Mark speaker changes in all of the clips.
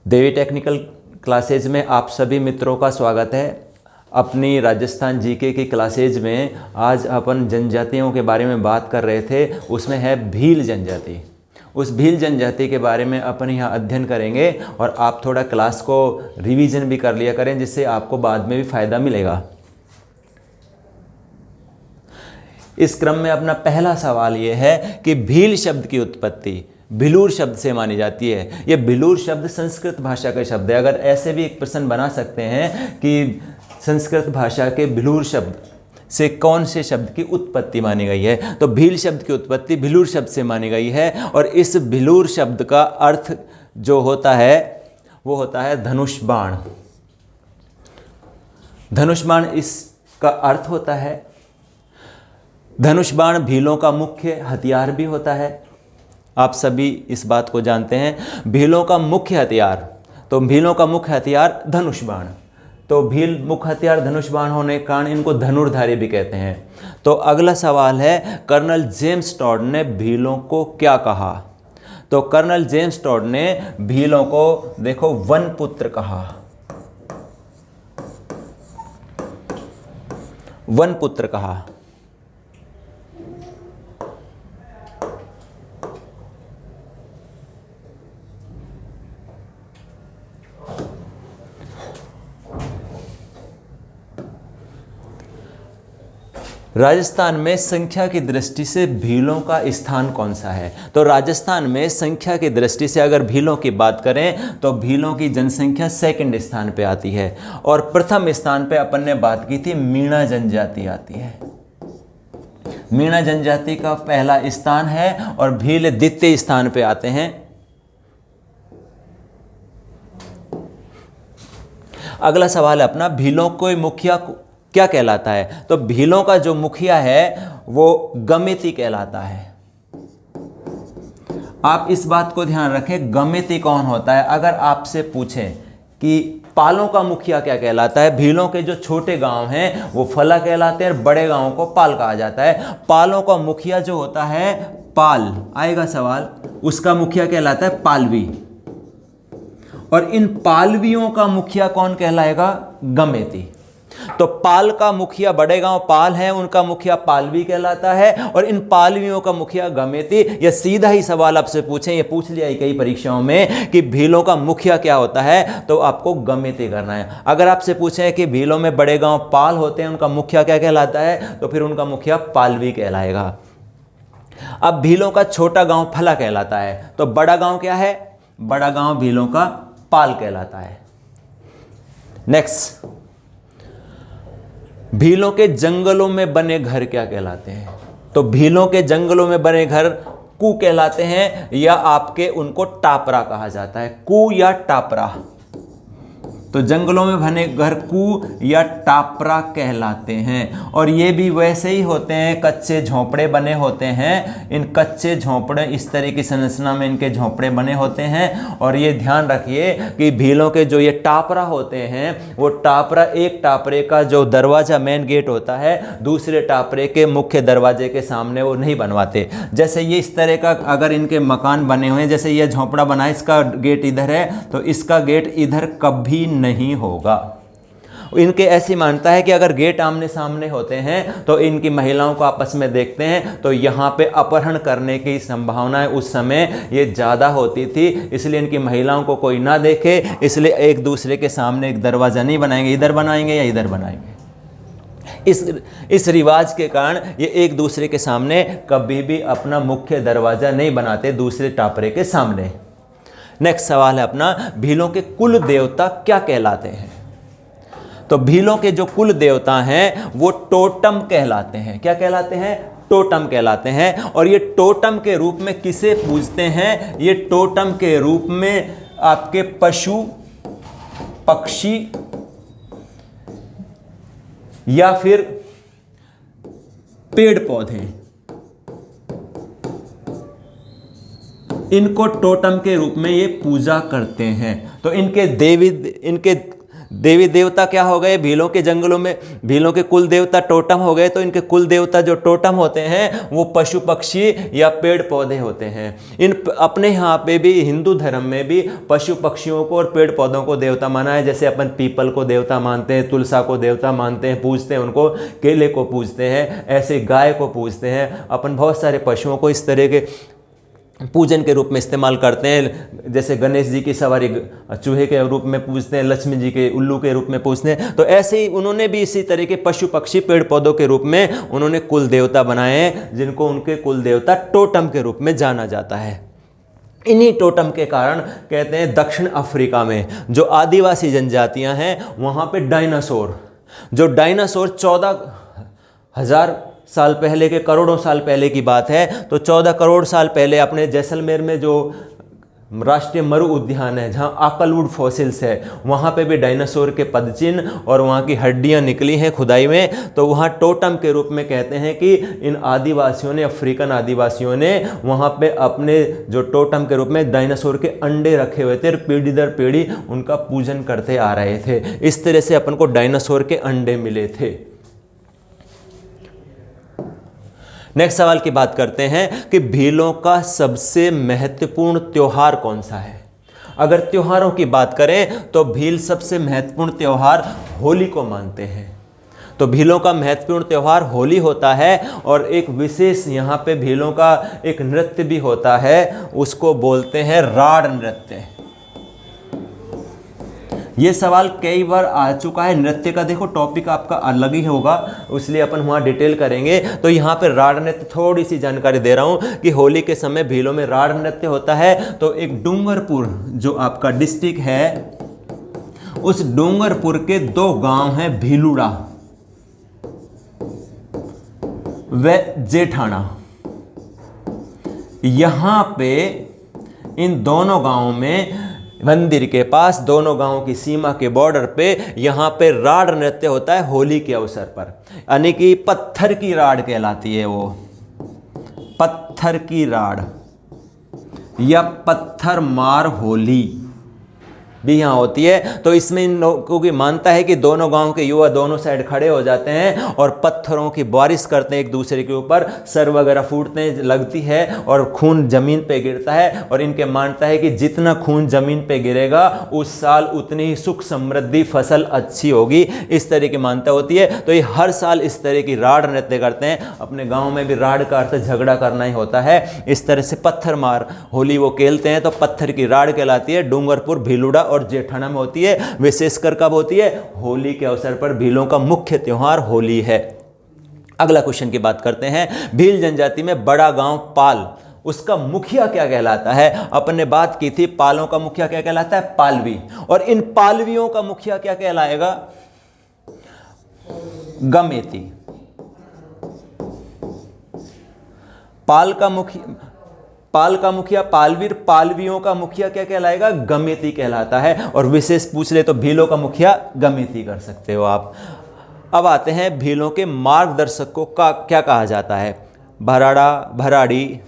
Speaker 1: देवी technical classes में आप सभी मित्रों का स्वागत है। अपनी राजस्थान जीके की क्लासेज में आज अपन जनजातियों के बारे में बात कर रहे थे, उसमें है भील जनजाति। उस भील जनजाति के बारे में अपन यहाँ अध्ययन करेंगे और आप थोड़ा क्लास को रिवीजन भी कर लिया करें, जिससे आपको बाद में भी फायदा मिलेगा। इस क्रम में अपना पहला सवाल ये है कि भील शब्द की उत्पत्ति भिलूर शब्द से मानी जाती है। ये भिलूर शब्द संस्कृत भाषा का शब्द है। अगर ऐसे भी एक प्रश्न बना सकते हैं कि संस्कृत भाषा के भिलूर शब्द से कौन से शब्द की उत्पत्ति मानी गई है, तो भील शब्द की उत्पत्ति भिलूर शब्द से मानी गई है। और इस भिलूर शब्द का अर्थ जो होता है वो होता है धनुष बाण। धनुष बाण इसका अर्थ होता है। धनुष बाण भीलों का मुख्य हथियार भी होता है। आप सभी इस बात को जानते हैं। भीलों का मुख्य हथियार, तो भीलों का मुख्य हथियार धनुष बाण। तो भील मुख्य हथियार धनुष बाण होने के कारण इनको धनुर्धारी भी कहते हैं। तो अगला सवाल है, कर्नल जेम्स टॉड ने भीलों को क्या कहा? तो कर्नल जेम्स टॉड ने भीलों को देखो वन पुत्र कहा। वन पुत्र कहा। राजस्थान में संख्या की दृष्टि से भीलों का स्थान कौन सा है? तो राजस्थान में संख्या की दृष्टि से अगर भीलों की बात करें तो भीलों की जनसंख्या सेकंड स्थान पे आती है और प्रथम स्थान पे अपन ने बात की थी मीणा जनजाति आती है। मीणा जनजाति का पहला स्थान है और भील द्वितीय स्थान पे आते हैं। अगला सवाल है अपना, भीलों को मुखिया क्या कहलाता है? तो भीलों का जो मुखिया है वो गमिती कहलाता है। आप इस बात को ध्यान रखें, गमिती कौन होता है? अगर आपसे पूछें कि पालों का मुखिया क्या कहलाता है, भीलों के जो छोटे गांव हैं वो फला कहलाते हैं और बड़े गांवों को पाल कहा जाता है। पालों का मुखिया जो होता है पाल, आएगा सवाल, उसका मुखिया कहलाता है पालवी। और इन पालवियों का मुखिया कौन कहलाएगा? गमेती। तो पाल का मुखिया बड़े गांव पाल है, उनका मुखिया पालवी कहलाता है और इन पालवियों का मुखिया गमेती। यह सीधा ही सवाल आपसे पूछें, ये पूछ लिया कई परीक्षाओं में कि भीलों का मुखिया क्या होता है, तो आपको गमेती करना है। अगर आपसे पूछें कि भीलों में बड़े गांव पाल होते हैं, उनका मुखिया क्या कहलाता है, तो फिर उनका मुखिया पालवी कहलाएगा। अब भीलों का छोटा गांव फला कहलाता है, तो बड़ा गांव क्या है? बड़ा गांव भीलों का पाल कहलाता है। नेक्स्ट, भीलों के जंगलों में बने घर क्या कहलाते हैं? तो भीलों के जंगलों में बने घर कू कहलाते हैं या आपके उनको टापरा कहा जाता है। कू या टापरा। तो जंगलों में बने घर कू या टापरा कहलाते हैं। और ये भी वैसे ही होते हैं, कच्चे झोंपड़े बने होते हैं। इन कच्चे झोंपड़े, इस तरह की संरचना में इनके झोंपड़े बने होते हैं। और ये ध्यान रखिए कि भीलों के जो ये टापरा होते हैं, वो टापरा, एक टापरे का जो दरवाजा मेन गेट होता है, दूसरे टापरे के मुख्य दरवाजे के सामने वो नहीं बनवाते। जैसे ये इस तरह का अगर इनके मकान बने हुए हैं, जैसे ये झोंपड़ा बना है, इसका गेट इधर है, तो इसका गेट इधर कभी नहीं होगा। इनके ऐसी मानता है कि अगर गेट आमने सामने होते हैं तो इनकी महिलाओं को आपस में देखते हैं तो यहाँ पे अपहरण करने की संभावनाएं उस समय ये ज़्यादा होती थी। इसलिए इनकी महिलाओं को कोई ना देखे, इसलिए एक दूसरे के सामने एक दरवाज़ा नहीं बनाएंगे, इधर बनाएंगे या इधर बनाएंगे। इस रिवाज के कारण ये एक दूसरे के सामने कभी भी अपना मुख्य दरवाज़ा नहीं बनाते दूसरे टापरे के सामने। नेक्स्ट सवाल है अपना, भीलों के कुल देवता क्या कहलाते हैं? तो भीलों के जो कुल देवता हैं वो टोटम कहलाते हैं। क्या कहलाते हैं? टोटम कहलाते हैं। और ये टोटम के रूप में किसे पूजते हैं? ये टोटम के रूप में आपके पशु, पक्षी या फिर पेड़ पौधे, इनको टोटम के रूप में ये पूजा करते हैं। तो इनके देवी देवता क्या हो गए, भीलों के जंगलों में भीलों के कुल देवता टोटम हो गए, तो इनके कुल देवता जो टोटम होते हैं वो पशु पक्षी या पेड़ पौधे होते हैं। अपने यहाँ पे भी हिंदू धर्म में भी पशु पक्षियों को और पेड़ पौधों को देवता माना है। जैसे अपन पीपल को देवता मानते हैं, तुलसा को देवता मानते हैं, पूजते हैं उनको, केले को पूजते हैं, ऐसे गाय को पूजते हैं। अपन बहुत सारे पशुओं को इस तरह के पूजन के रूप में इस्तेमाल करते हैं। जैसे गणेश जी की सवारी चूहे के रूप में पूजते हैं, लक्ष्मी जी के उल्लू के रूप में पूजते हैं। तो ऐसे ही उन्होंने भी इसी तरह के पशु पक्षी पेड़ पौधों के रूप में उन्होंने कुल देवता बनाए हैं, जिनको उनके कुल देवता टोटम के रूप में जाना जाता है। इन्हीं टोटम के कारण कहते हैं दक्षिण अफ्रीका में जो आदिवासी जनजातियां हैं वहाँ पे डायनासोर, जो डायनासोर 14,000 साल पहले के, करोड़ों साल पहले की बात है, तो 14 करोड़ साल पहले अपने जैसलमेर में जो राष्ट्रीय मरु उद्यान है जहाँ आकलवुड फॉसिल्स है, वहाँ पे भी डायनासोर के पदचिन्ह और वहाँ की हड्डियाँ निकली हैं खुदाई में। तो वहाँ टोटम के रूप में कहते हैं कि इन आदिवासियों ने, अफ्रीकन आदिवासियों ने वहाँ पे अपने जो टोटम के रूप में डायनासोर के अंडे रखे हुए थे, पीढ़ी दर पीढ़ी उनका पूजन करते आ रहे थे। इस तरह से अपन को डायनासोर के अंडे मिले थे। नेक्स्ट सवाल की बात करते हैं कि भीलों का सबसे महत्वपूर्ण त्योहार कौन सा है। अगर त्योहारों की बात करें तो भील सबसे महत्वपूर्ण त्योहार होली को मानते हैं। तो भीलों का महत्वपूर्ण त्योहार होली होता है और एक विशेष यहाँ पे भीलों का एक नृत्य भी होता है, उसको बोलते हैं राड नृत्य। ये सवाल कई बार आ चुका है। नृत्य का देखो टॉपिक आपका अलग ही होगा, इसलिए अपन वहाँ डिटेल करेंगे। तो यहाँ पे राड नृत्य थोड़ी सी जानकारी दे रहा हूँ कि होली के समय भीलों में राड नृत्य होता है। तो एक डूंगरपुर जो आपका डिस्ट्रिक्ट है, उस डूंगरपुर के 2 गांव हैं, भीलुड़ा व जेठाना। यहाँ पे इन दोनों गांवों में मंदिर के पास, दोनों गांवों की सीमा के बॉर्डर पे यहाँ पे राड नृत्य होता है होली के अवसर पर। यानी कि पत्थर की राड कहलाती है वो, पत्थर की राड या पत्थर मार होली भी यहाँ होती है। तो इसमें इन लोगों की मानता है कि दोनों गांव के युवा दोनों साइड खड़े हो जाते हैं और पत्थरों की बारिश करते हैं एक दूसरे के ऊपर, सर वगैरह फूटने लगती है और खून जमीन पे गिरता है। और इनके मानता है कि जितना खून जमीन पे गिरेगा उस साल उतनी ही सुख समृद्धि फसल अच्छी होगी। इस तरह की मान्यता होती है। तो ये हर साल इस तरह की राड नृत्य करते हैं। अपने गाँव में भी राड का अर्थ झगड़ा करना ही होता है। इस तरह से पत्थर मार होली वो खेलते हैं। तो पत्थर की राड कहलाती है, डूंगरपुर, भीलुड़ा और जेठाना में होती है। विशेषकर कब होती है? होली के अवसर पर। भीलों का मुख्य त्योहार होली है। अगला क्वेश्चन की बात करते हैं। भील जनजाति में बड़ा गांव पाल, उसका मुखिया क्या कहलाता है? अपन ने बात की थी पालों का मुखिया क्या कहलाता है? पालवी। और इन पालवियों का मुखिया क्या कहलाएगा? गमेती। पाल का मुखिया पालवीर, पालवियों का मुखिया क्या कहलाएगा? गमेती कहलाता है। और विशेष पूछ ले तो भीलों का मुखिया गमेती कर सकते हो आप। अब आते हैं भीलों के मार्गदर्शक को क्या कहा जाता है? भराड़ा, भराड़ी,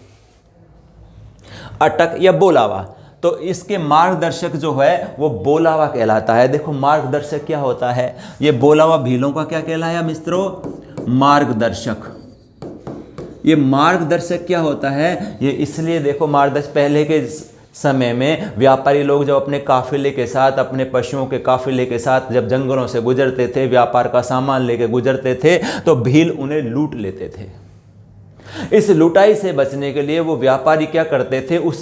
Speaker 1: अटक या बोलावा। तो इसके मार्गदर्शक जो है वो बोलावा कहलाता है। देखो मार्गदर्शक क्या होता है? ये बोलावा भीलों का क्या कहलाया मित्रों? मार्गदर्शक। ये मार्गदर्शक क्या होता है? ये इसलिए देखो मार्गदर्शक, पहले के समय में व्यापारी लोग जब अपने काफिले के साथ, अपने पशुओं के काफिले के साथ जब जंगलों से गुजरते थे, व्यापार का सामान लेके गुजरते थे, तो भील उन्हें लूट लेते थे। इस लुटाई से बचने के लिए वो व्यापारी क्या करते थे? उस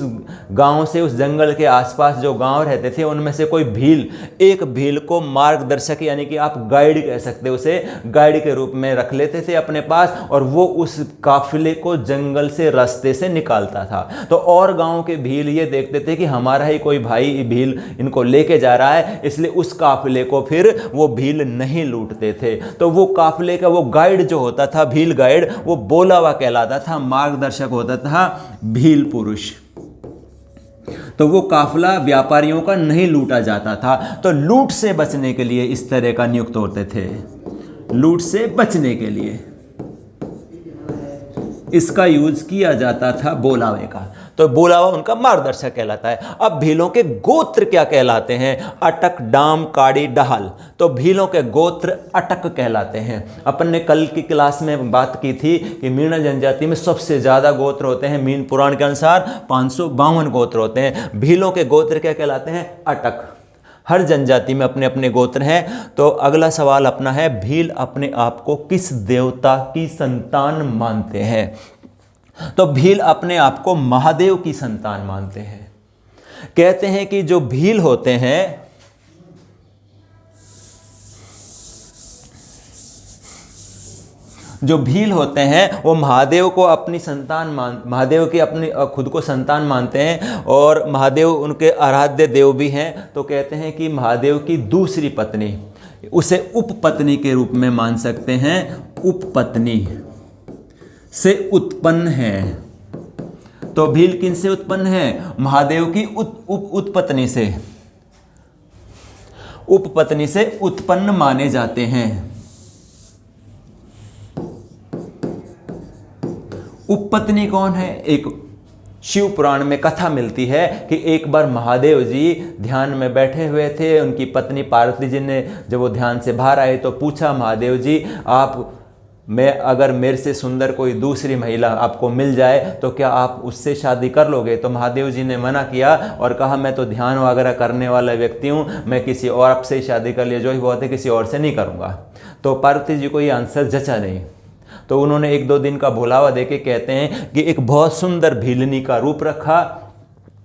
Speaker 1: गांव से, उस जंगल के आसपास जो गांव रहते थे उनमें से कोई भील, एक भील को मार्गदर्शक यानी कि आप गाइड कह सकते, उसे गाइड के रूप में रख लेते थे अपने पास, और वो उस काफिले को जंगल से रास्ते से निकालता था। तो और गांव के भील ये देखते थे कि हमारा ही कोई भाई भील इनको लेके जा रहा है, इसलिए उस काफिले को फिर वो भील नहीं लूटते थे। तो वो काफिले का वो गाइड जो होता था, भील गाइड, वो बोलावा कहलाता था, मार्गदर्शक होता था भील पुरुष। तो वो काफिला व्यापारियों का नहीं लूटा जाता था। तो लूट से बचने के लिए इस तरह का नियुक्त होते थे। लूट से बचने के लिए इसका यूज किया जाता था बोलावे का। तो बुलावा उनका मार्गदर्शक कहलाता है। अब भीलों के गोत्र क्या कहलाते हैं? अटक, डाम, काड़ी, डहाल। तो भीलों के गोत्र अटक कहलाते हैं। अपन ने कल की क्लास में बात की थी कि मीणा जनजाति में सबसे ज़्यादा गोत्र होते हैं। मीन पुराण के अनुसार 552 गोत्र होते हैं। भीलों के गोत्र क्या कहलाते हैं? अटक। हर जनजाति में अपने अपने गोत्र हैं। तो अगला सवाल अपना है, भील अपने आप को किस देवता की संतान मानते हैं? तो भील अपने आप को महादेव की संतान मानते हैं। कहते हैं कि जो भील होते हैं, जो भील होते हैं वो महादेव को अपनी संतान महादेव की अपनी खुद को संतान मानते हैं और महादेव उनके आराध्य देव भी हैं। तो कहते हैं कि महादेव की दूसरी पत्नी, उसे उपपत्नी के रूप में मान सकते हैं। उपपत्नी से उत्पन्न है। तो भील किन से उत्पन्न है? महादेव की उत्पत्नी से, उपपत्नी से उत्पन्न माने जाते हैं। उपपत्नी कौन है? एक शिव पुराण में कथा मिलती है कि एक बार महादेव जी ध्यान में बैठे हुए थे। उनकी पत्नी पार्वती जी ने जब वो ध्यान से बाहर आए तो पूछा, महादेव जी अगर मेरे से सुंदर कोई दूसरी महिला आपको मिल जाए तो क्या आप उससे शादी कर लोगे? तो महादेव जी ने मना किया और कहा, मैं तो ध्यान वगैरह करने वाला व्यक्ति हूँ, मैं किसी और आपसे ही शादी कर लिया जो ही बहुत है, किसी और से नहीं करूँगा। तो पार्वती जी को ये आंसर जचा नहीं। तो उन्होंने 1-2 दिन का भुलावा देके कहते हैं कि एक बहुत सुंदर भीलनी का रूप रखा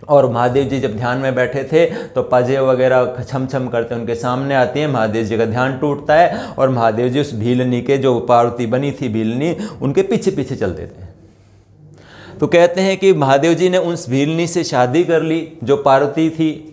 Speaker 1: और महादेव जी जब ध्यान में बैठे थे तो पाजे वगैरह छम छम करते उनके सामने आती हैं। महादेव जी का ध्यान टूटता है और महादेव जी उस भीलनी के, जो पार्वती बनी थी भीलनी, उनके पीछे पीछे चलते थे। तो कहते हैं कि महादेव जी ने उस भीलनी से शादी कर ली, जो पार्वती थी,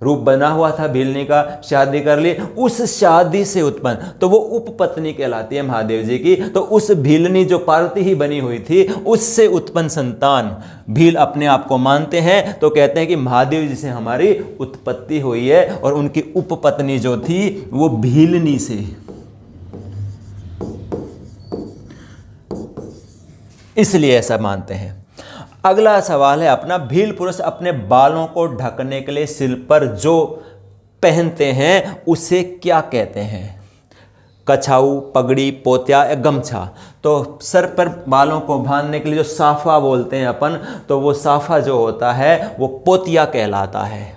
Speaker 1: रूप बना हुआ था भीलनी का, शादी कर ली। उस शादी से उत्पन्न, तो वो उपपत्नी कहलाती है महादेव जी की। तो उस भीलनी जो पार्वती ही बनी हुई थी, उससे उत्पन्न संतान भील अपने आप को मानते हैं। तो कहते हैं कि महादेव जी से हमारी उत्पत्ति हुई है और उनकी उपपत्नी जो थी वो भीलनी से। इसलिए ऐसा मानते हैं। अगला सवाल है अपना, भील पुरुष अपने बालों को ढकने के लिए सिर पर जो पहनते हैं उसे क्या कहते हैं? कछाऊ, पगड़ी, पोतिया या गमछा। तो सर पर बालों को बांधने के लिए जो साफा बोलते हैं अपन, तो वो साफा जो होता है वो पोतिया कहलाता है।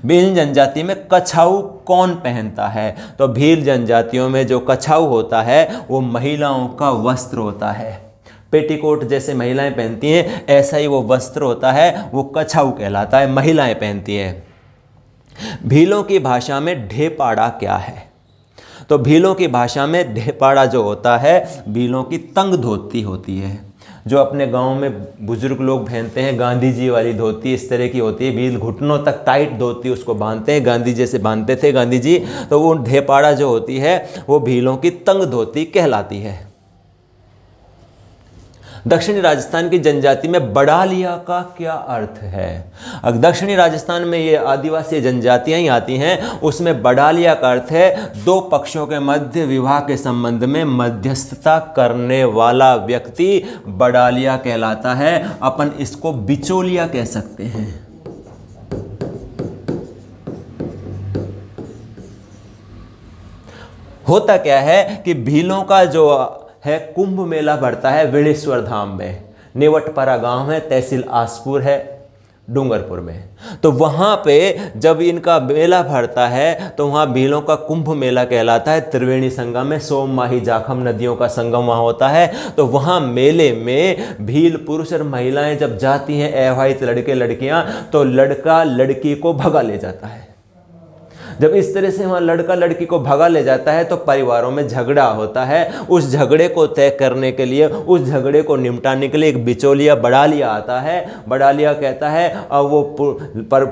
Speaker 1: भील जनजाति में कछाऊ कौन पहनता है? तो भील जनजातियों में जो कछाऊ होता है वो महिलाओं का वस्त्र होता है। पेटीकोट जैसे महिलाएं पहनती हैं, ऐसा ही वो वस्त्र होता है, वो कछाऊ कहलाता है, महिलाएं पहनती हैं। भीलों की भाषा में ढेपाड़ा क्या है? तो भीलों की भाषा में ढेपाड़ा जो होता है, भीलों की तंग धोती होती है, जो अपने गांव में बुजुर्ग लोग पहनते हैं। गांधी जी वाली धोती इस तरह की होती है, भील घुटनों तक टाइट धोती उसको बांधते हैं, गांधी जैसे बांधते थे गांधी जी। तो वो ढेपाड़ा जो होती है वो भीलों की तंग धोती कहलाती है। दक्षिणी राजस्थान की जनजाति में बड़ालिया का क्या अर्थ है? अगर दक्षिणी राजस्थान में ये आदिवासी जनजातियां ही आती हैं, उसमें बड़ालिया का अर्थ है दो पक्षों के मध्य विवाह के संबंध में मध्यस्थता करने वाला व्यक्ति बड़ालिया कहलाता है। अपन इसको बिचौलिया कह सकते हैं। होता क्या है कि भीलों का जो है कुंभ मेला भरता है वेणेश्वर धाम में, नेवटपरा गांव है, तहसील आसपुर है, डूंगरपुर में। तो वहाँ पे जब इनका मेला भरता है तो वहाँ भीलों का कुंभ मेला कहलाता है। त्रिवेणी संगम में सोम, माही, जाखम नदियों का संगम वहाँ होता है। तो वहाँ मेले में भील पुरुष और महिलाएं जब जाती हैं, अविवाहित लड़के लड़कियाँ, तो लड़का लड़की को भगा ले जाता है। जब इस तरह से वहाँ लड़का लड़की को भगा ले जाता है तो परिवारों में झगड़ा होता है। उस झगड़े को तय करने के लिए, उस झगड़े को निपटाने के लिए एक बिचौलिया बड़ालिया आता है। बड़ालिया कहता है, अब वो पर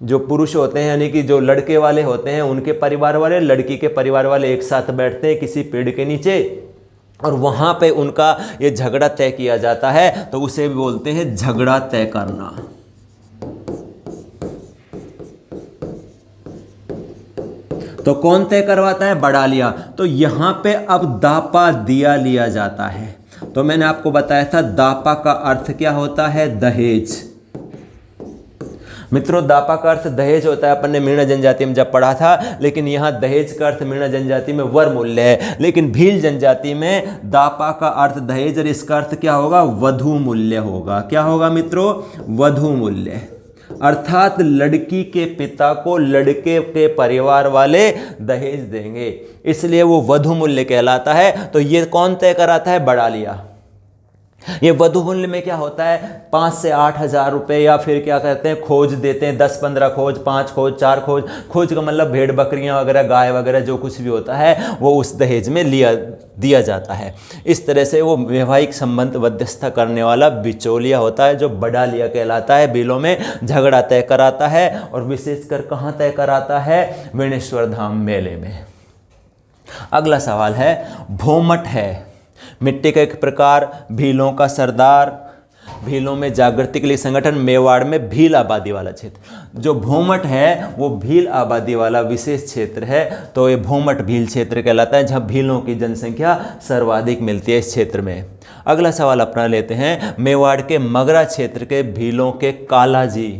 Speaker 1: जो पुरुष होते हैं यानी कि जो लड़के वाले होते हैं उनके परिवार वाले, लड़की के परिवार वाले एक साथ बैठते हैं किसी पेड़ के नीचे और वहाँ पे उनका ये झगड़ा तय किया जाता है। तो उसे भी बोलते हैं झगड़ा तय करना। तो कौन तय करवाता है? बड़ालिया। तो यहाँ पे अब दापा दिया लिया जाता है। तो मैंने आपको बताया था दापा का अर्थ क्या होता है? दहेज। मित्रों दापा का अर्थ दहेज होता है, अपन ने मीणा जनजाति में जब पढ़ा था, लेकिन यहाँ दहेज का अर्थ मीणा जनजाति में वर मूल्य है, लेकिन भील जनजाति में दापा का अर्थ दहेज और इसका अर्थ क्या होगा, वधू मूल्य होगा। क्या होगा मित्रों, वधू मूल्य, अर्थात लड़की के पिता को लड़के के परिवार वाले दहेज देंगे, इसलिए वो वधू मूल्य कहलाता है। तो ये कौन तय कराता है, बड़ालिया। ये वधू मूल्य में क्या होता है, 5 से 8 हज़ार रुपये, या फिर क्या कहते हैं खोज देते हैं, 10-15 खोज, 5 खोज, 4 खोज। खोज का मतलब भेड़ बकरियां वगैरह, गाय वगैरह जो कुछ भी होता है वो उस दहेज में दिया जाता है। इस तरह से वो वैवाहिक संबंध मध्यस्थता करने वाला बिचौलिया होता है, जो बड़ालिया कहलाता है। बिलों में झगड़ा तय कराता है, और विशेषकर कहाँ तय कराता है, वेणेश्वर धाम मेले में। अगला सवाल है, भोमट है मिट्टी का एक प्रकार, भीलों का सरदार, भीलों में जागृति के लिए संगठन, मेवाड़ में भील आबादी वाला क्षेत्र। जो भोमट है वो भील आबादी वाला विशेष क्षेत्र है, तो ये भोमट भील क्षेत्र कहलाता है, जहाँ भीलों की जनसंख्या सर्वाधिक मिलती है इस क्षेत्र में। अगला सवाल अपना लेते हैं, मेवाड़ के मगरा क्षेत्र के भीलों के कालाजी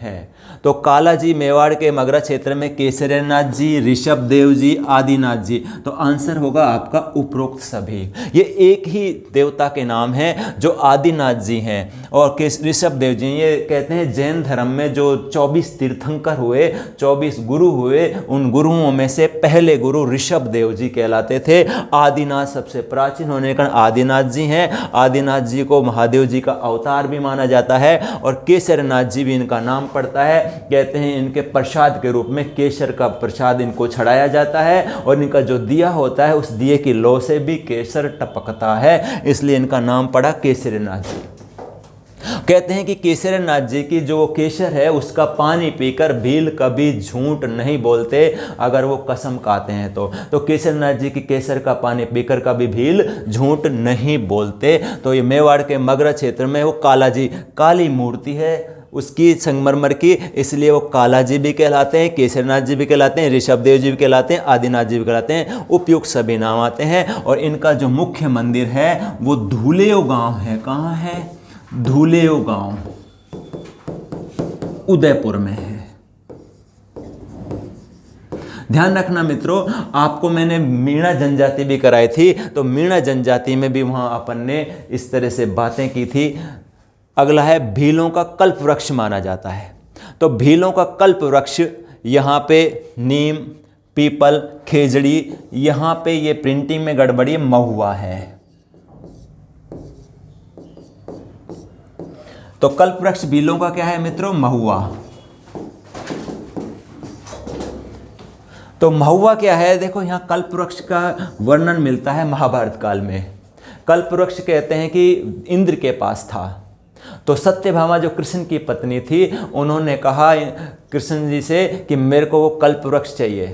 Speaker 1: हैं। तो कालाजी मेवाड़ के मगरा क्षेत्र में केसरीनाथ जी, ऋषभ देव जी, आदिनाथ जी। तो आंसर होगा आपका उपरोक्त सभी। ये एक ही देवता के नाम हैं जो आदिनाथ जी हैं और ऋषभ देव जी। ये कहते हैं जैन धर्म में जो 24 तीर्थंकर हुए, 24 गुरु हुए, उन गुरुओं में से पहले गुरु ऋषभ देव जी कहलाते थे। आदिनाथ सबसे प्राचीन होने के कारण आदिनाथ जी हैं। आदिनाथ जी को महादेव जी का अवतार भी माना जाता है, और केसरनाथ जी भी इनका नाम पड़ता है। कहते हैं इनके प्रसाद के रूप में केसर का प्रसाद इनको चढ़ाया जाता है, और इनका जो दिया होता है उस दिए की लौ से भी केसर टपकता है, इसलिए इनका नाम पड़ा केसरीनाथ जी। कहते हैं कि केसरीनाथ जी की जो केसर है उसका पानी पीकर भील कभी झूठ नहीं बोलते, अगर वो कसम खाते हैं तो केसरीनाथ जी की केसर का पानी पीकर कभी भील झूठ नहीं बोलते। तो ये मेवाड़ के मगरा क्षेत्र में वो कालाजी, काली मूर्ति है उसकी संगमरमर की, इसलिए वो कालाजी भी कहलाते हैं, केसरनाथ जी भी कहलाते हैं, ऋषभ देव जी भी कहलाते हैं, आदिनाथ जी भी कहलाते हैं। उपयुक्त सभी नाम आते हैं। और इनका जो मुख्य मंदिर है वो धूलेव गांव है। कहाँ है, धूलेव गांव उदयपुर में है। ध्यान रखना मित्रों, आपको मैंने मीणा जनजाति भी कराई थी, तो मीणा जनजाति में भी वहां अपन ने इस तरह से बातें की थी। अगला है, भीलों का कल्प वृक्ष माना जाता है। तो भीलों का कल्प वृक्ष यहाँ पे नीम, पीपल, खेजड़ी, यहाँ पे ये प्रिंटिंग में गड़बड़ी, महुआ है। तो कल्प वृक्ष भीलों का क्या है मित्रों, महुआ। तो महुआ क्या है, देखो यहाँ कल्प वृक्ष का वर्णन मिलता है महाभारत काल में। कल्प वृक्ष कहते हैं कि इंद्र के पास था। तो सत्यभामा जो कृष्ण की पत्नी थी, उन्होंने कहा कृष्ण जी से कि मेरे को वो कल्प वृक्ष चाहिए।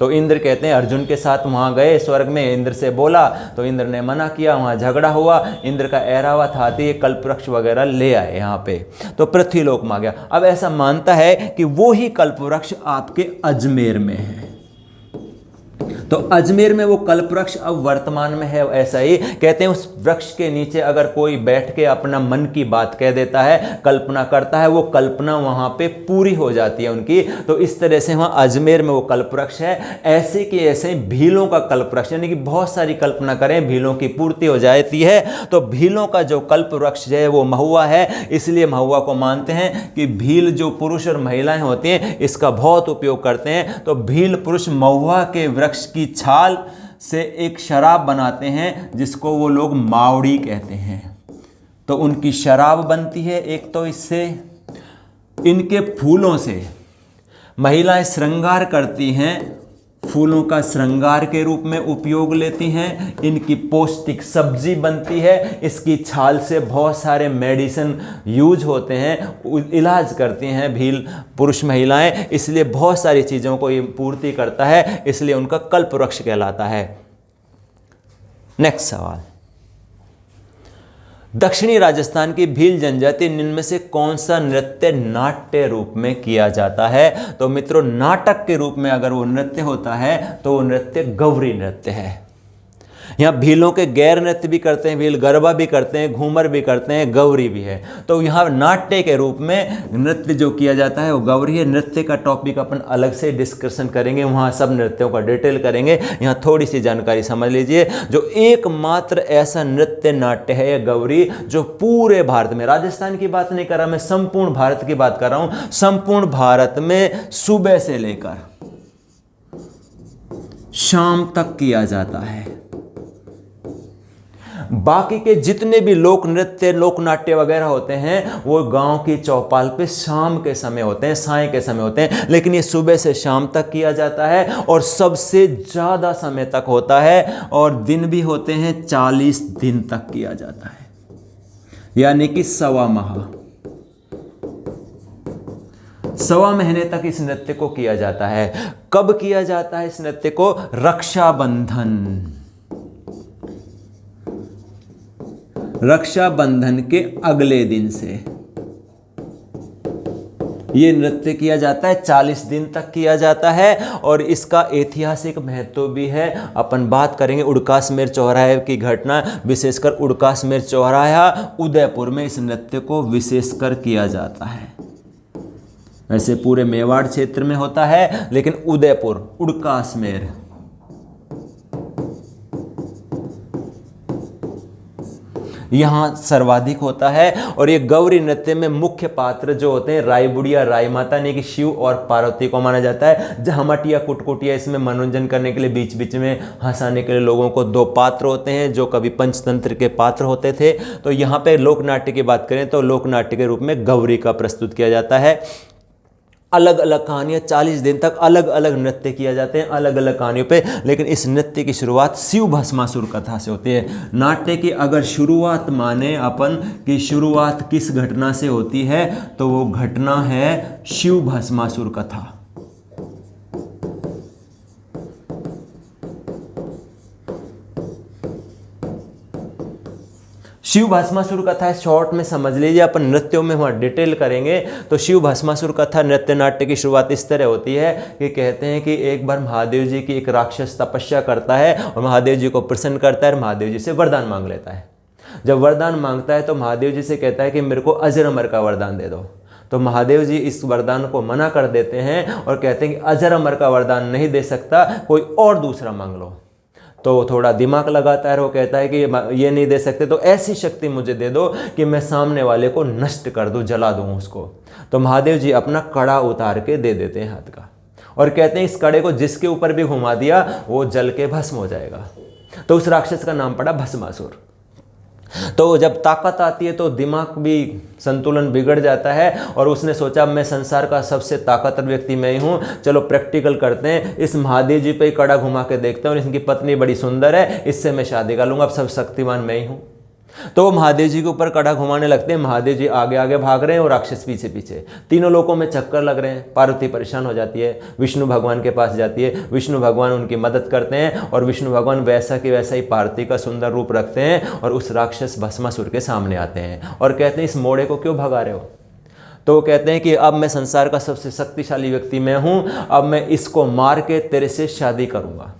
Speaker 1: तो इंद्र कहते हैं अर्जुन के साथ वहाँ गए स्वर्ग में, इंद्र से बोला तो इंद्र ने मना किया, वहाँ झगड़ा हुआ। इंद्र का ऐरावत हाथी कल्प वृक्ष वगैरह ले आए यहाँ पे, तो पृथ्वीलोक में आ गया। अब ऐसा मानता है कि वो ही कल्प वृक्ष आपके अजमेर में है। तो अजमेर में वो कल्प वृक्ष अब वर्तमान में है। ऐसा ही कहते हैं उस वृक्ष के नीचे अगर कोई बैठ के अपना मन की बात कह देता है, कल्पना करता है, वो कल्पना वहां पे पूरी हो जाती है उनकी। तो इस तरह से वहां अजमेर में वो कल्प वृक्ष है। ऐसे कि ऐसे भीलों का कल्प वृक्ष, यानी कि बहुत सारी कल्पना करें भीलों की पूर्ति हो जाती है। तो भीलों का जो कल्प वृक्ष है वो महुआ है, इसलिए महुआ को मानते हैं कि भील जो पुरुष और महिलाएं होती हैं इसका बहुत उपयोग करते हैं। तो भील पुरुष महुआ के वृक्ष की छाल से एक शराब बनाते हैं जिसको वो लोग मावड़ी कहते हैं। तो उनकी शराब बनती है एक, तो इससे इनके फूलों से महिलाएं श्रृंगार करती हैं, फूलों का श्रृंगार के रूप में उपयोग लेती हैं। इनकी पौष्टिक सब्जी बनती है, इसकी छाल से बहुत सारे मेडिसिन यूज होते हैं, इलाज करती हैं भील पुरुष महिलाएं, इसलिए बहुत सारी चीज़ों को ये पूर्ति करता है, इसलिए उनका कल्प वृक्ष कहलाता है। नेक्स्ट सवाल, दक्षिणी राजस्थान की भील जनजाति निम्न में से कौन सा नृत्य नाट्य रूप में किया जाता है? तो मित्रों नाटक के रूप में अगर वो नृत्य होता है तो वो नृत्य गौरी नृत्य है। यहाँ भीलों के गैर नृत्य भी करते हैं, भील गरबा भी करते हैं, घूमर भी करते हैं, गौरी भी है। तो यहाँ नाट्य के रूप में नृत्य जो किया जाता है वो गौरी है। नृत्य का टॉपिक अपन अलग से डिस्कशन करेंगे, वहाँ सब नृत्यों का डिटेल करेंगे। यहाँ थोड़ी सी जानकारी समझ लीजिए, जो एकमात्र ऐसा नृत्य नाट्य है ये गौरी जो पूरे भारत में, राजस्थान की बात नहीं कर रहा मैं, संपूर्ण भारत की बात कर रहा हूँ, संपूर्ण भारत में सुबह से लेकर शाम तक किया जाता है। बाकी के जितने भी लोक नृत्य लोक नाट्य वगैरह होते हैं वो गांव की चौपाल पे शाम के समय होते हैं, साय के समय होते हैं, लेकिन ये सुबह से शाम तक किया जाता है और सबसे ज़्यादा समय तक होता है और दिन भी होते हैं, 40 दिन तक किया जाता है, यानी कि सवा महीने तक इस नृत्य को किया जाता है। कब किया जाता है इस नृत्य को? रक्षाबंधन के अगले दिन से ये नृत्य किया जाता है, 40 दिन तक किया जाता है और इसका ऐतिहासिक महत्व भी है। अपन बात करेंगे उड़कासमेर चौराहे की घटना, विशेषकर उड़कासमेर चौराहा उदयपुर में इस नृत्य को विशेषकर किया जाता है। वैसे पूरे मेवाड़ क्षेत्र में होता है, लेकिन उदयपुर उड़कासमेर यहाँ सर्वाधिक होता है। और ये गौरी नृत्य में मुख्य पात्र जो होते हैं राय बुढ़िया, राय माता ने कि शिव और पार्वती को माना जाता है। जहमट या कुटकुटिया इसमें मनोरंजन करने के लिए, बीच बीच में हंसाने के लिए लोगों को 2 पात्र होते हैं जो कभी पंचतंत्र के पात्र होते थे। तो यहाँ पे लोकनाट्य की बात करें तो लोकनाट्य के रूप में गौरी का प्रस्तुत किया जाता है। अलग अलग कहानियाँ, 40 दिन तक अलग अलग नृत्य किए जाते हैं अलग अलग कहानियों पे। लेकिन इस नृत्य की शुरुआत शिव भस्मासुर कथा से होती है। नाट्य की अगर शुरुआत माने अपन कि शुरुआत किस घटना से होती है तो वो घटना है शिव भस्मासुर कथा। शिव भस्मासुर कथा शॉर्ट में समझ लीजिए, अपन नृत्यों में वहाँ डिटेल करेंगे। तो शिव भस्मासुर कथा नृत्य नाट्य की शुरुआत इस तरह होती है कि कहते हैं कि एक बार महादेव जी की एक राक्षस तपस्या करता है और महादेव जी को प्रसन्न करता है और महादेव जी से वरदान मांग लेता है। जब वरदान मांगता है तो महादेव जी से कहता है कि मेरे को अजर अमर का वरदान दे दो। तो महादेव जी इस वरदान को मना कर देते हैं और कहते हैं कि अजर अमर का वरदान नहीं दे सकता, कोई और दूसरा मांग लो। तो थोड़ा दिमाग लगाता है, वो कहता है कि ये नहीं दे सकते तो ऐसी शक्ति मुझे दे दो कि मैं सामने वाले को नष्ट कर दूं, जला दूं उसको। तो महादेव जी अपना कड़ा उतार के दे देते हैं हाथ का और कहते हैं इस कड़े को जिसके ऊपर भी घुमा दिया वो जल के भस्म हो जाएगा। तो उस राक्षस का नाम पड़ा भस्मासुर। तो जब ताकत आती है तो दिमाग भी संतुलन बिगड़ जाता है और उसने सोचा मैं संसार का सबसे ताकतवर व्यक्ति मैं ही हूँ, चलो प्रैक्टिकल करते हैं, इस महादेव जी पे कड़ा घुमा के देखते हैं और इनकी पत्नी बड़ी सुंदर है, इससे मैं शादी कर लूँगा, अब सब शक्तिमान मैं ही हूँ। तो महादेव जी के ऊपर कड़ा घुमाने लगते हैं। महादेव जी आगे आगे भाग रहे हैं और राक्षस पीछे पीछे। तीनों लोगों में चक्कर लग रहे हैं। पार्वती परेशान हो जाती है, विष्णु भगवान के पास जाती है, विष्णु भगवान उनकी मदद करते हैं और विष्णु भगवान वैसा कि वैसा ही पार्वती का सुंदर रूप रखते हैं और उस राक्षस भस्मासुर के सामने आते हैं और कहते हैं इस मोड़े को क्यों भगा रहे हो। तो वो कहते हैं कि अब मैं संसार का सबसे शक्तिशाली व्यक्ति मैं हूँ, अब मैं इसको मार के तेरे से शादी करूँगा।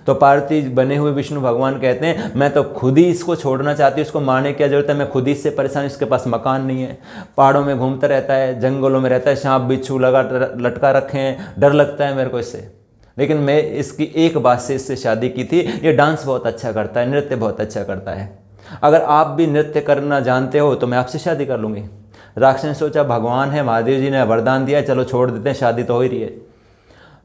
Speaker 1: तो पार्वती बने हुए विष्णु भगवान कहते हैं मैं तो खुद ही इसको छोड़ना चाहती हूँ, इसको मारने की क्या जरूरत है, मैं खुद ही इससे परेशान, इसके पास मकान नहीं है, पहाड़ों में घूमता रहता है, जंगलों में रहता है, सांप बिच्छू लटका रखे हैं, डर लगता है मेरे को इससे। लेकिन मैं इसकी एक बात से इससे शादी की थी, ये डांस बहुत अच्छा करता है, नृत्य बहुत अच्छा करता है, अगर आप भी नृत्य करना जानते हो तो मैं आपसे शादी कर लूँगी। राक्षस ने सोचा भगवान है, महादेव जी ने वरदान दिया, चलो छोड़ देते हैं, शादी तो हो ही रही है।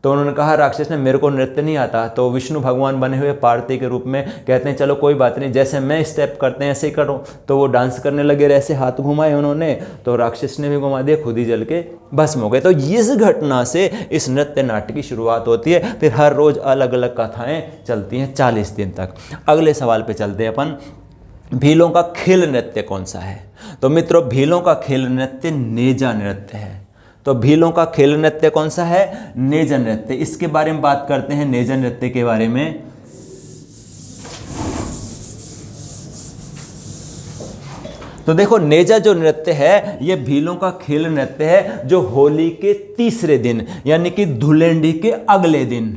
Speaker 1: तो उन्होंने कहा राक्षस ने मेरे को नृत्य नहीं आता। तो विष्णु भगवान बने हुए पार्वती के रूप में कहते हैं चलो कोई बात नहीं, जैसे मैं स्टेप करते हैं ऐसे ही करो। तो वो डांस करने लगे, ऐसे हाथ घुमाए उन्होंने, तो राक्षस ने भी घुमा दिया, खुद ही जल के भस्म हो गए। तो इस घटना से इस नृत्य नाट्य की शुरुआत होती है। फिर हर रोज अलग अलग कथाएँ चलती हैं 40 दिन तक। अगले सवाल पर चलते हैं अपन, भीलों का खेल नृत्य कौन सा है। तो मित्रों भीलों का खेल नृत्य नेजा नृत्य है। तो भीलों का खेल नृत्य कौन सा है, नेजा नृत्य। इसके बारे में बात करते हैं, नेजा नृत्य के बारे में। तो देखो नेजा जो नृत्य है ये भीलों का खेल नृत्य है जो होली के तीसरे दिन यानी कि धुलेंडी के अगले दिन